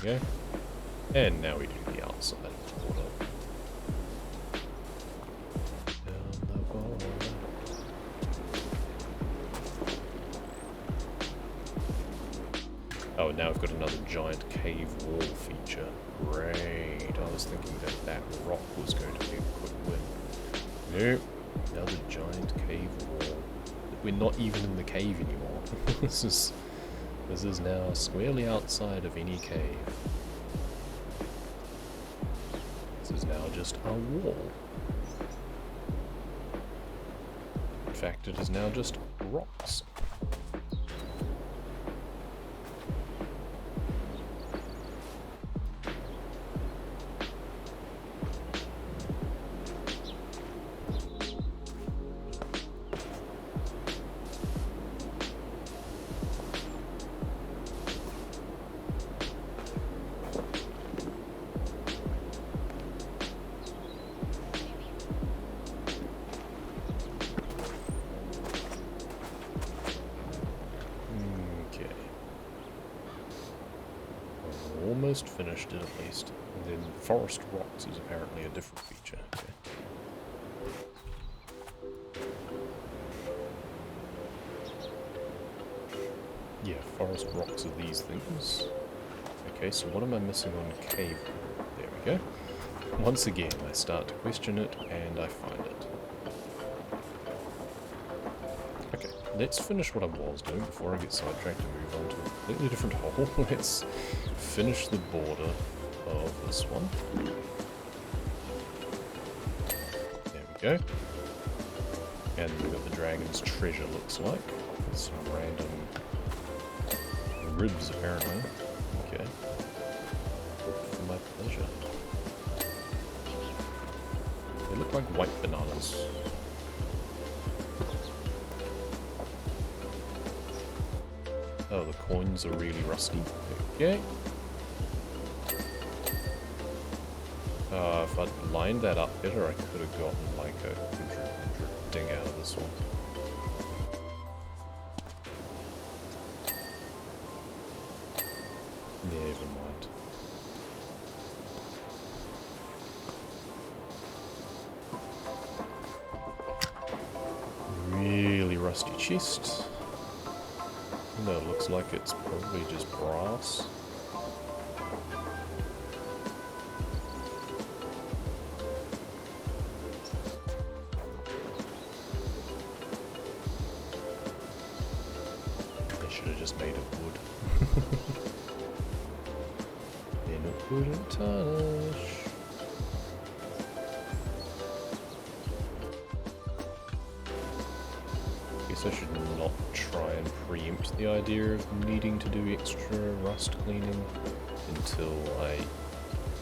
Go. And now we do the outside of the border. Down the border. Oh, now we've got another giant cave wall feature. Great. I was thinking that that rock was going to be a quick win. Nope. Another giant cave wall. We're not even in the cave anymore. This is now squarely outside of any cave. This is now just a wall. In fact, it is now just rocks. Almost finished it at least. And then forest rocks is apparently a different feature. Okay. Yeah, forest rocks are these things. Okay, so what am I missing on cave? There we go. Once again, I start to question it, and I find it. Okay, let's finish what I was doing before I get sidetracked and move on to a completely different hole. Let's finish the border of this one. There we go. And we've got the dragon's treasure, looks like. With some random ribs, apparently. Okay. For my pleasure. They look like white bananas. Oh, the coins are really rusty. Okay. If I'd lined that up better, I could have gotten like a 100 ding out of this one. Never mind. Really rusty chest. No, it looks like it's probably just brass. They should have just made of wood. Then it wouldn't tarnish. Guess I should not try and preempt the idea of needing to do extra rust cleaning until I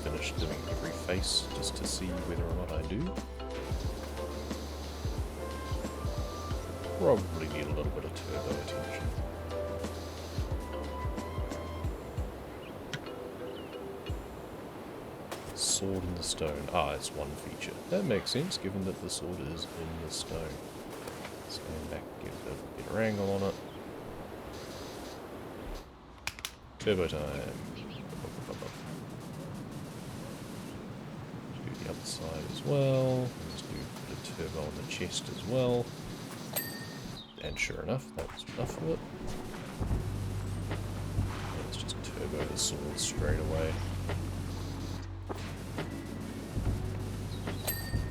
finish doing every face just to see whether or not I do. Probably need a little bit of turbo attention. Sword in the stone. Ah, it's one feature. That makes sense, given that the sword is in the stone. Stand back, get a better angle on it. Turbo time. Let's do the other side as well. Let's do a bit of turbo on the chest as well. And sure enough, that was enough of it. Let's just turbo the sword straight away.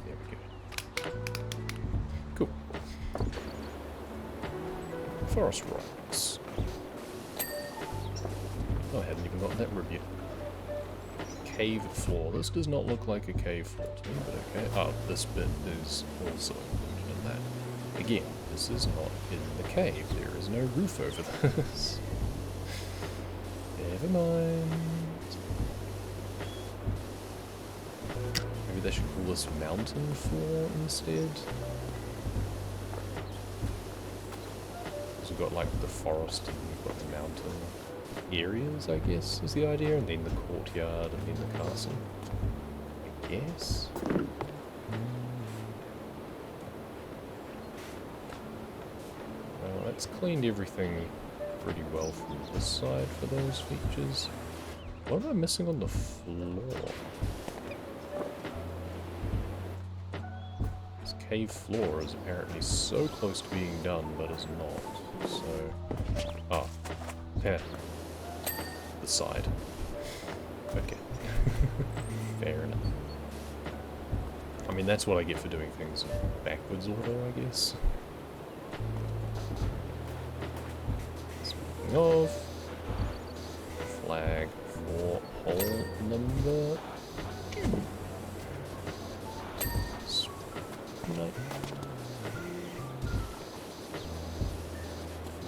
There we go. Cool. Forest rocks. Oh, I hadn't even gotten that rib yet. Cave floor. This does not look like a cave floor to me, but okay. Oh, this bit is also included in that. Again, this is not in the cave. There is no roof over this. Never mind. Maybe they should call this mountain floor instead. Because we've got like the forest and we've got the mountain areas, I guess, is the idea, and then the courtyard and then the castle, I guess. Well, that's cleaned everything pretty well from this side for those features. What am I missing on the floor? This cave floor is apparently so close to being done, but is not. So, ah, yeah. The side. Okay. Fair enough. I mean, that's what I get for doing things in backwards order, I guess. Speaking of, flag for hole number 2. No.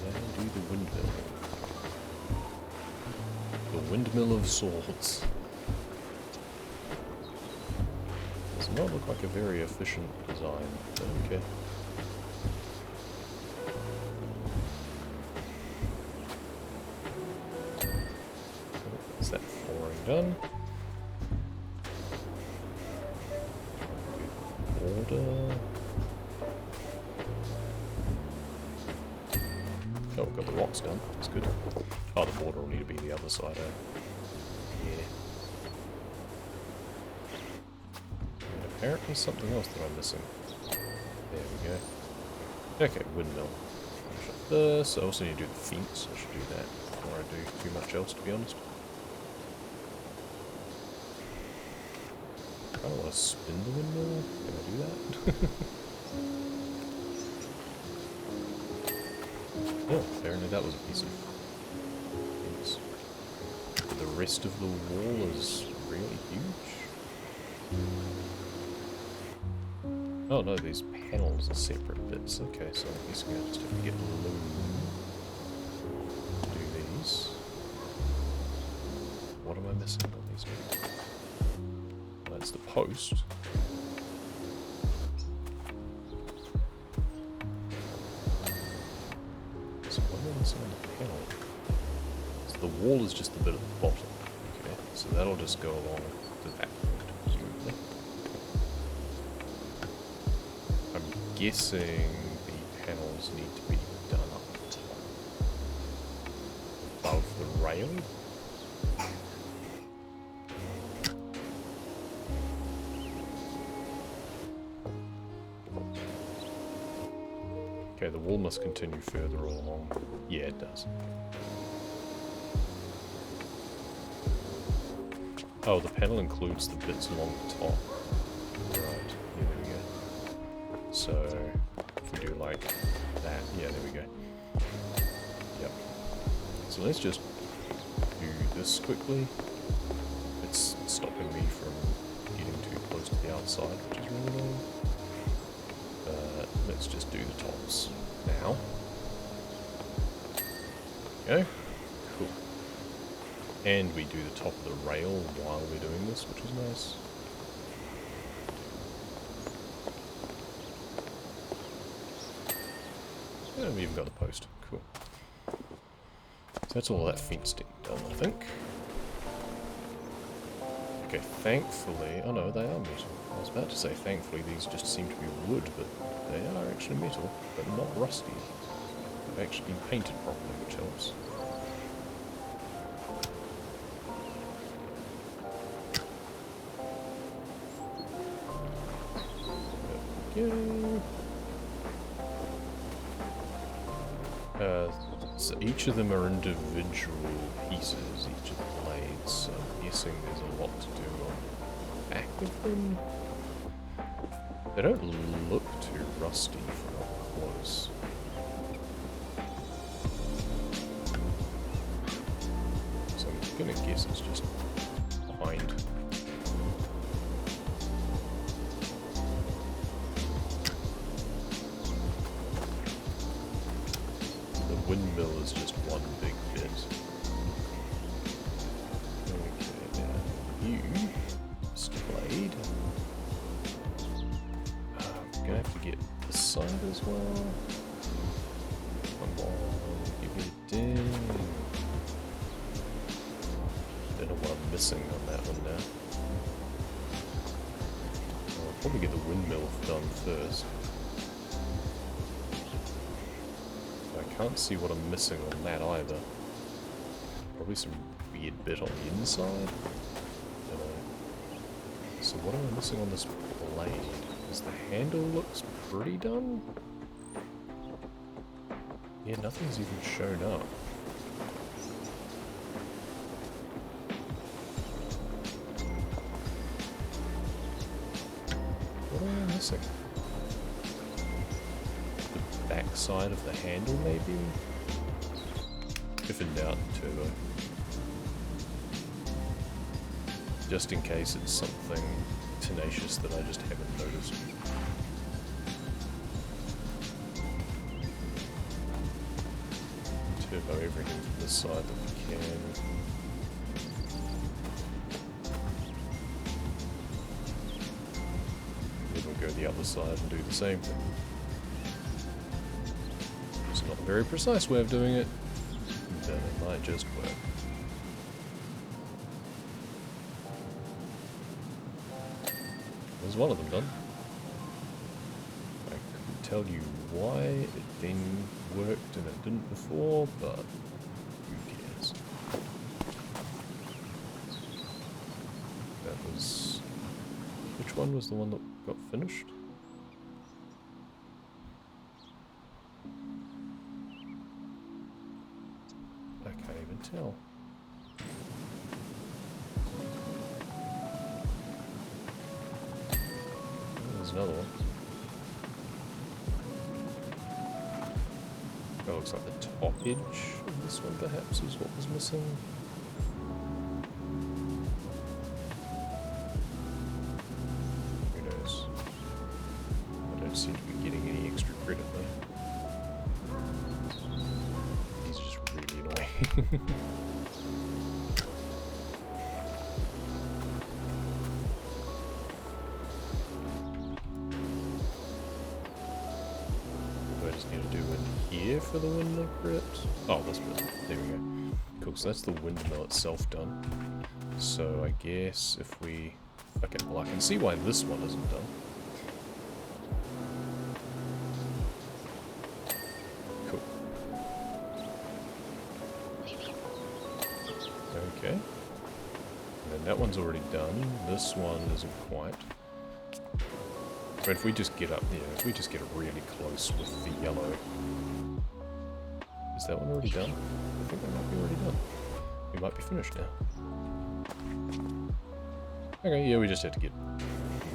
Now do the windmill. The windmill of swords. Does not look like a very efficient design, but okay. Is that flooring done? Order. Oh, we've got the rocks done. That's good. Oh, the border will need to be the other side, Yeah. And apparently something else that I'm missing. There we go. Okay, windmill. Finish up this. I also need to do the fence. I should do that before I do too much else, to be honest. I don't want to spin the windmill. Can I do that? Oh, apparently that was a piece of fence. The rest of the wall is really huge. Oh no, these panels are separate bits. Okay, so I'm guessing I just have to get loom to do these. What am I missing on these bits? That's the post. So what am I missing on the panel? So the wall is just the bit at the bottom. Okay, so that'll just go along to that point, presumably. I'm guessing the panels need to be done up top, above the rail. Okay, the wall must continue further along. Yeah, it does. Oh, the panel includes the bits along the top. Right, yeah, there we go. So, if we do like that, yeah, there we go. Yep. So let's just do this quickly. It's stopping me from getting too close to the outside, which is really annoying. Let's just do the tops now. Okay, cool. And we do the top of the rail while we're doing this, which is nice. And we even got the post. Cool. So that's all that fencing done, I think. Okay, thankfully... Oh no, they are metal. I was about to say thankfully these just seem to be wood, but they are actually metal, but not rusty. They've actually been painted properly, which helps. There we go. So each of them are individual pieces, each of the blades, so I'm guessing there's a lot to do on the back of them. They don't look too rusty from up close. So I'm gonna guess it's just behind. Windmill is just one big bit. Okay, now you, blade. I'm gonna have to get this side as well. Come on, give me a ding. Don't know what I'm missing on that one now. I'll probably get the windmill done first. I can't see what I'm missing on that either. Probably some weird bit on the inside. Don't know. So what am I missing on this blade? Because the handle looks pretty done. Yeah, nothing's even shown up. What am I missing? Back side of the handle, maybe? If in doubt, turbo. Just in case it's something tenacious that I just haven't noticed. Turbo everything from this side that we can. Then we'll go the other side and do the same thing. It's not a very precise way of doing it, but it might just work. There's one of them done. I couldn't tell you why it then worked and it didn't before, but who cares? That was... Which one was the one that got finished? I can't even tell. There's another one. Oh, looks like the top edge of this one perhaps is what was missing. Who knows? I don't seem to be getting any extra credit though. He's just really annoying. For the windmill crit. Oh, this bit. There we go. Cool, so that's the windmill itself done. So I guess if we... Okay, well I can see why this one isn't done. Cool. Okay. And then that one's already done. This one isn't quite. But if we just get up there, if we just get really close with the yellow... Is that one already done? I think that might be already done. We might be finished now. Okay, yeah, we just have to get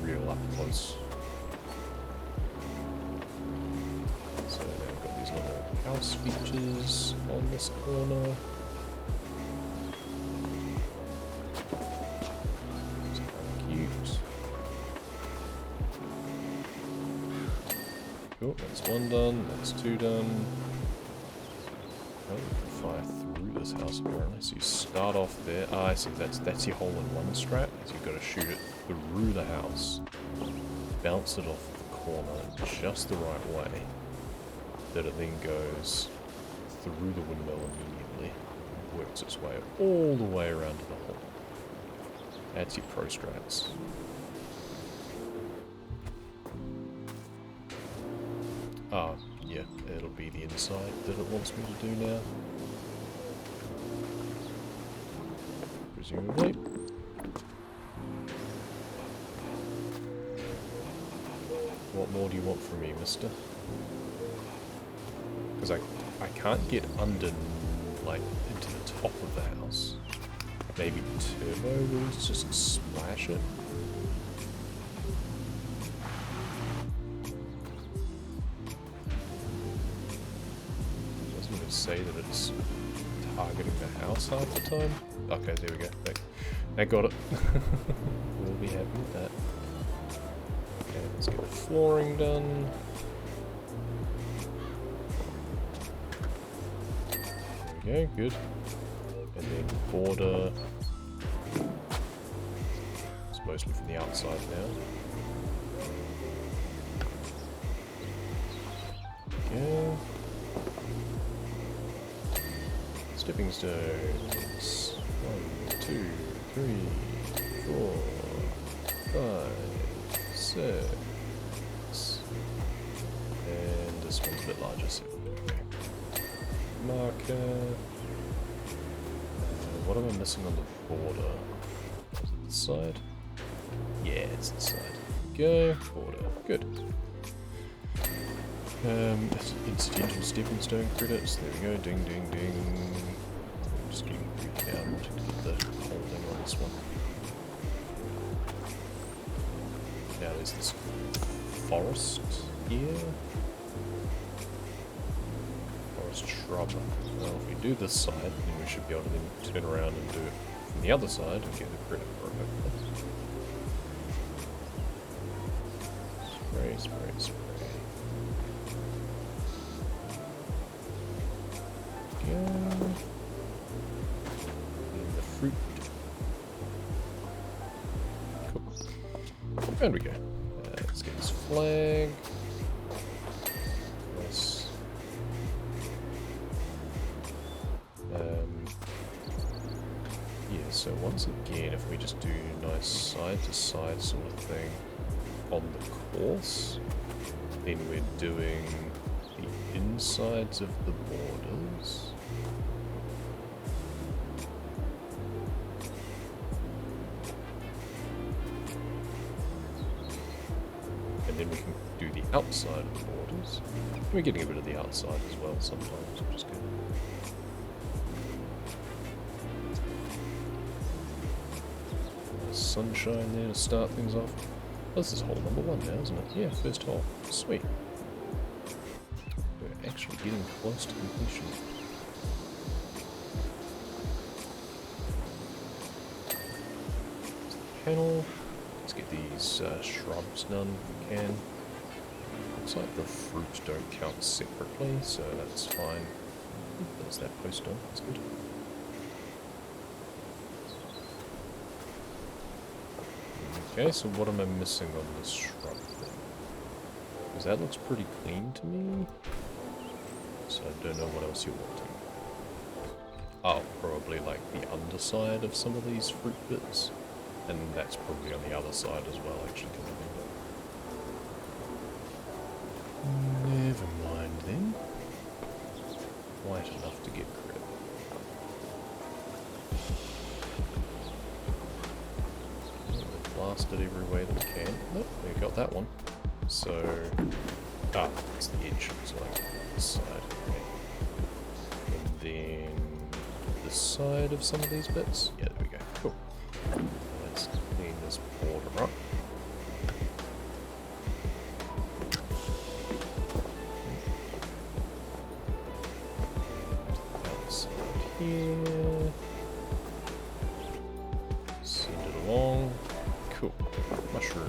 real up close. So now we've got these little house features on this corner. It's kind of cute. Cool, that's one done, that's two done. Oh, we can fire through this house apparently. So you start off there. Ah, I see. That's your hole-in-one strat. So you've got to shoot it through the house, bounce it off the corner in just the right way, that it then goes through the windmill immediately, works its way all the way around to the hole. That's your pro strats. Ah, yeah, it'll be the inside that it wants me to do now. Presumably. What more do you want from me, mister? Because I can't get under, like, into the top of the house. Maybe turbo will just splash it. Doesn't even say that it's targeting the house half the time. Okay, there we go. I got it. We'll be happy with that. Okay, let's get the flooring done. There we go, good. And then border. It's mostly from the outside now. Yeah. Stepping stones. 1, 2, 3, 4, 5, 6. And this one's a bit larger, so okay. Marker. What am I missing on the border? Is it this side? Yeah, it's this side. Go. Border. Good. Incidental stepping stone credits. There we go. Ding, ding, ding. I'm just getting creeped out. I'm trying to get the holding on this one. Now there's this forest here. Forest shrub. Well, if we do this side, then we should be able to then turn around and do it from the other side and get the credit for it. Spray, spray, spray. Go. And the fruit. Cool. And we go. Let's get this flag. Nice. Yeah, so once again, if we just do nice side-to-side sort of thing on the course, then we're doing the insides of the borders. And then we can do the outside of the borders. And we're getting a bit of the outside as well sometimes, which is good. Sunshine there to start things off. Oh, this is hole number 1 now, isn't it? Yeah, first hole. Sweet. We're actually getting close to completion. Panel. Let's get these shrubs done if we can. Looks like the fruit don't count separately, so that's fine. There's that post done. That's good. Okay, so what am I missing on this shrub thing? Because that looks pretty clean to me. So I don't know what else you're wanting. Oh, probably like the underside of some of these fruit bits. And that's probably on the other side as well, actually. Never mind then. Quite enough to get credit. Blast it every way that we can. Nope, we got that one. So, it's the edge, so like this side. Okay. And then this side of some of these bits. Yeah, there we go. Cool. Let's clean this border up. Outside here. Send it along. Cool. Mushroom.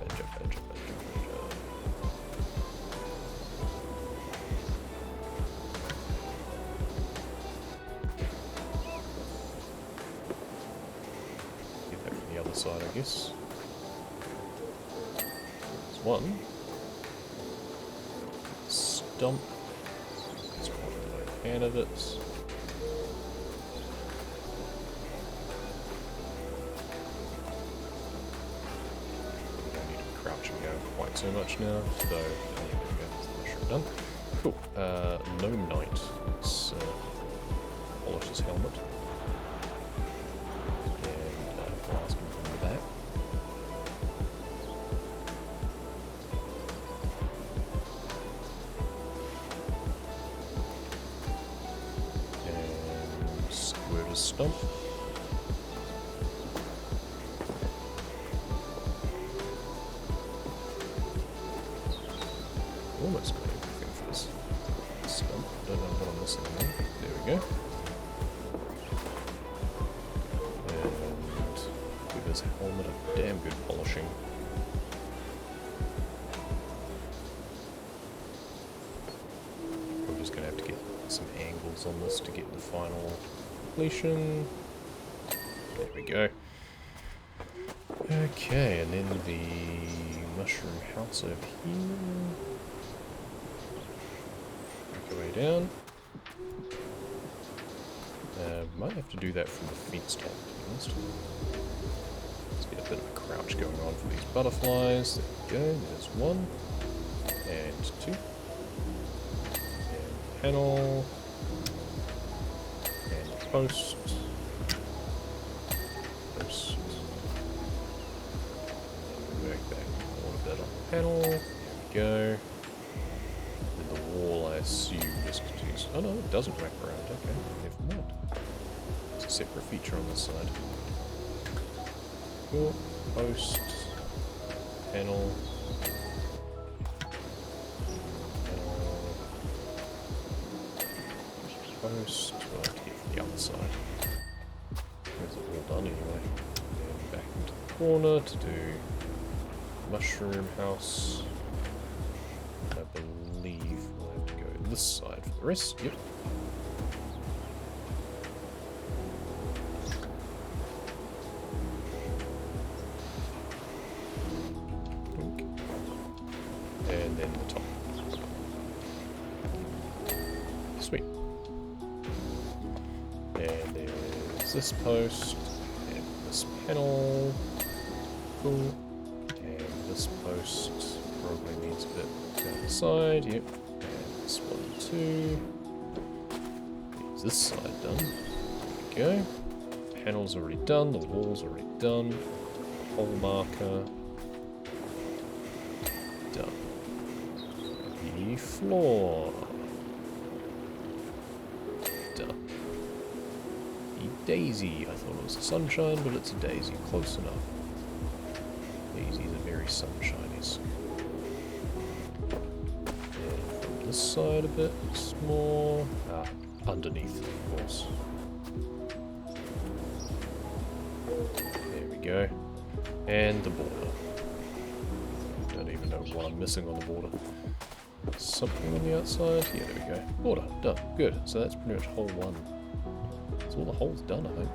Badger, badger, badger, badger. side, I guess. There's one. Stump. Let's put both candidates. We don't need to crouch and go quite so much now, so there we go, that's the mushroom done. Cool. Gnome Knight. Let's polish his helmet. And blast him from the back. And squirt his stump. Almost got everything for this stump. Don't know what I'm missing there. There we go. And give his helmet a damn good polishing. We're just going to have to get some angles on this to get the final completion. There we go. Okay, and then the mushroom house over here. Way down. Might have to do that from the fence top, to be honest. Let's get a bit of a crouch going on for these butterflies. There we go, there's one. And two. And panel. And post. Post. And work back a little bit on the panel. There we go. I assume just continues. Oh no, it doesn't wrap around. Okay, never mind. It's a separate feature on this side. Cool. Post. Panel. Post. We'll have to get from the other side. Where's it all done anyway? And back into the corner to do mushroom house. I believe we'll have to go this side for the rest. Yep. Okay. And then the top. Sweet. And there's this post and this panel. Cool. And this post probably needs a bit down the side, yep. And this one too. Get this side done. There we go. Panel's already done, the wall's already done. The hole marker. Done. The floor. Done. The daisy. I thought it was a sunshine, but it's a daisy. Close enough. Daisies are very sunshinies. This side a bit more. Underneath, of course. There we go. And the border. Don't even know what I'm missing on the border. Something on the outside. Yeah, there we go. Border. Done. Good. So that's pretty much hole one. That's all the holes done, I think.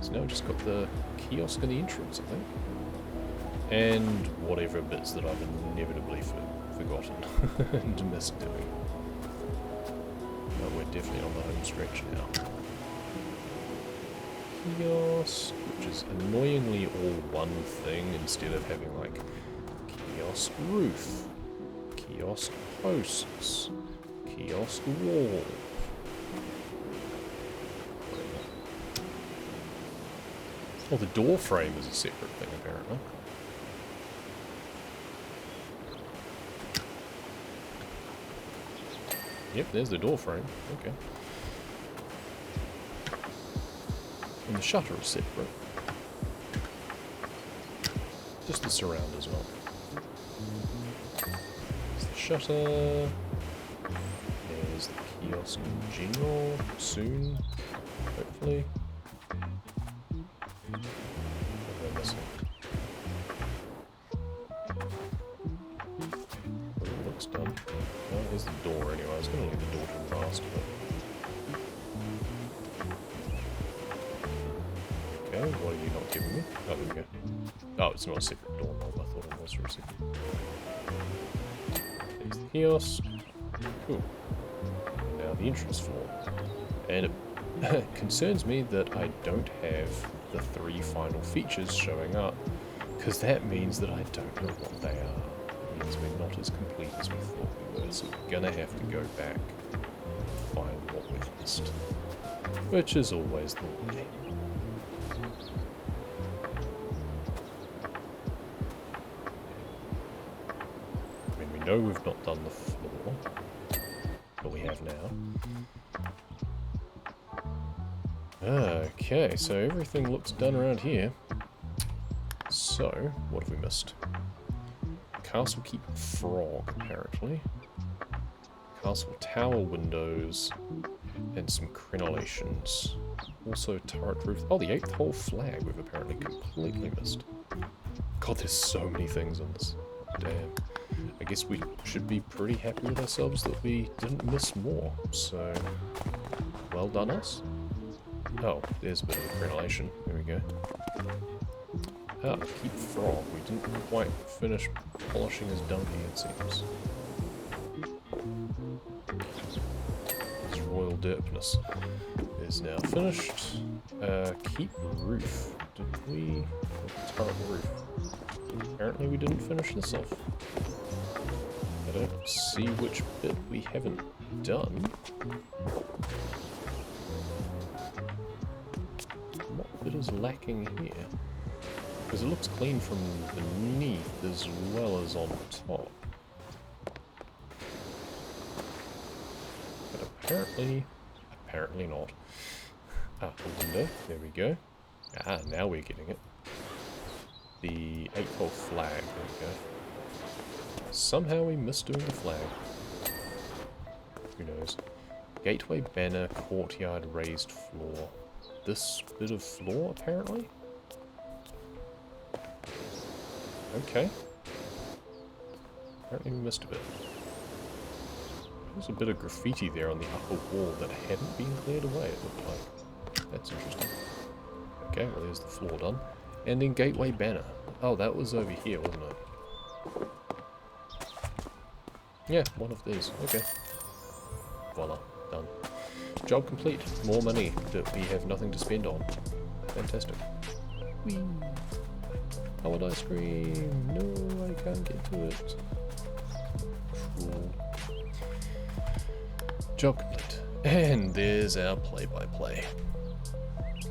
So now we've just got the kiosk and the entrance, I think. And whatever bits that I've inevitably forgotten and missed doing. But we're definitely on the home stretch now. Kiosk, which is annoyingly all one thing instead of having like kiosk roof, kiosk posts, kiosk wall. Oh, the door frame is a separate thing apparently. Yep, there's the door frame. Okay. And the shutter is separate. Just the surround as well. There's the shutter. There's the kiosk in general. Soon. Hopefully. What am I missing? Looks done. Oh, here's the door anyway. I was going to leave the door to the last, but... Okay, what are you not giving me? Oh, there we go. Oh, it's not a secret doorknob. I thought it was for a second. There's the kiosk. Cool. And now the entrance floor. And it concerns me that I don't have the 3 final features showing up, because that means that I don't know what they are. It means we're not as complete as we thought we were, so we're gonna have to go back and find what we've missed. Which is always the way. I mean, we know we've not done the floor, but we have now. Okay, so everything looks done around here. So, what have we missed? Castle Keep Frog, apparently. Castle Tower windows, and some crenellations. Also turret roof. Oh, the 8th hole flag we've apparently completely missed. God, there's so many things on this. Damn. I guess we should be pretty happy with ourselves that we didn't miss more. So, well done us. Oh, there's a bit of a crenellation. There we go. Ah, Keep Frog. We didn't quite finish polishing his donkey, it seems. His royal derpness is now finished. Keep Roof. Did we... Turret roof. Apparently we didn't finish this off. I don't see which bit we haven't done. What bit is lacking here? Because it looks clean from beneath as well as on top. But apparently not. Ah, the window, there we go. Ah, now we're getting it. The 8th hole flag, there we go. Somehow we missed doing the flag. Who knows? Gateway banner, courtyard, raised floor. This bit of floor, apparently? Okay. Apparently we missed a bit. There's a bit of graffiti there on the upper wall that hadn't been cleared away, it looked like. That's interesting. Okay, well there's the floor done. And then gateway banner. Oh, that was over here, wasn't it? Yeah, one of these. Okay. Voila. Done. Job complete. More money that we have nothing to spend on. Fantastic. Whee! Powered ice cream. No, I can't get to it. Cool. Job complete. And there's our play-by-play.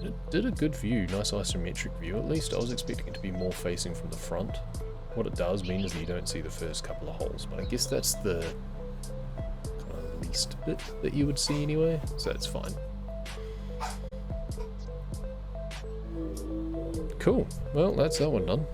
It did a good view, nice isometric view at least. I was expecting it to be more facing from the front. What it does mean is that you don't see the first couple of holes, but I guess that's the kind of least bit that you would see anyway, so that's fine. Cool, well that's that one done.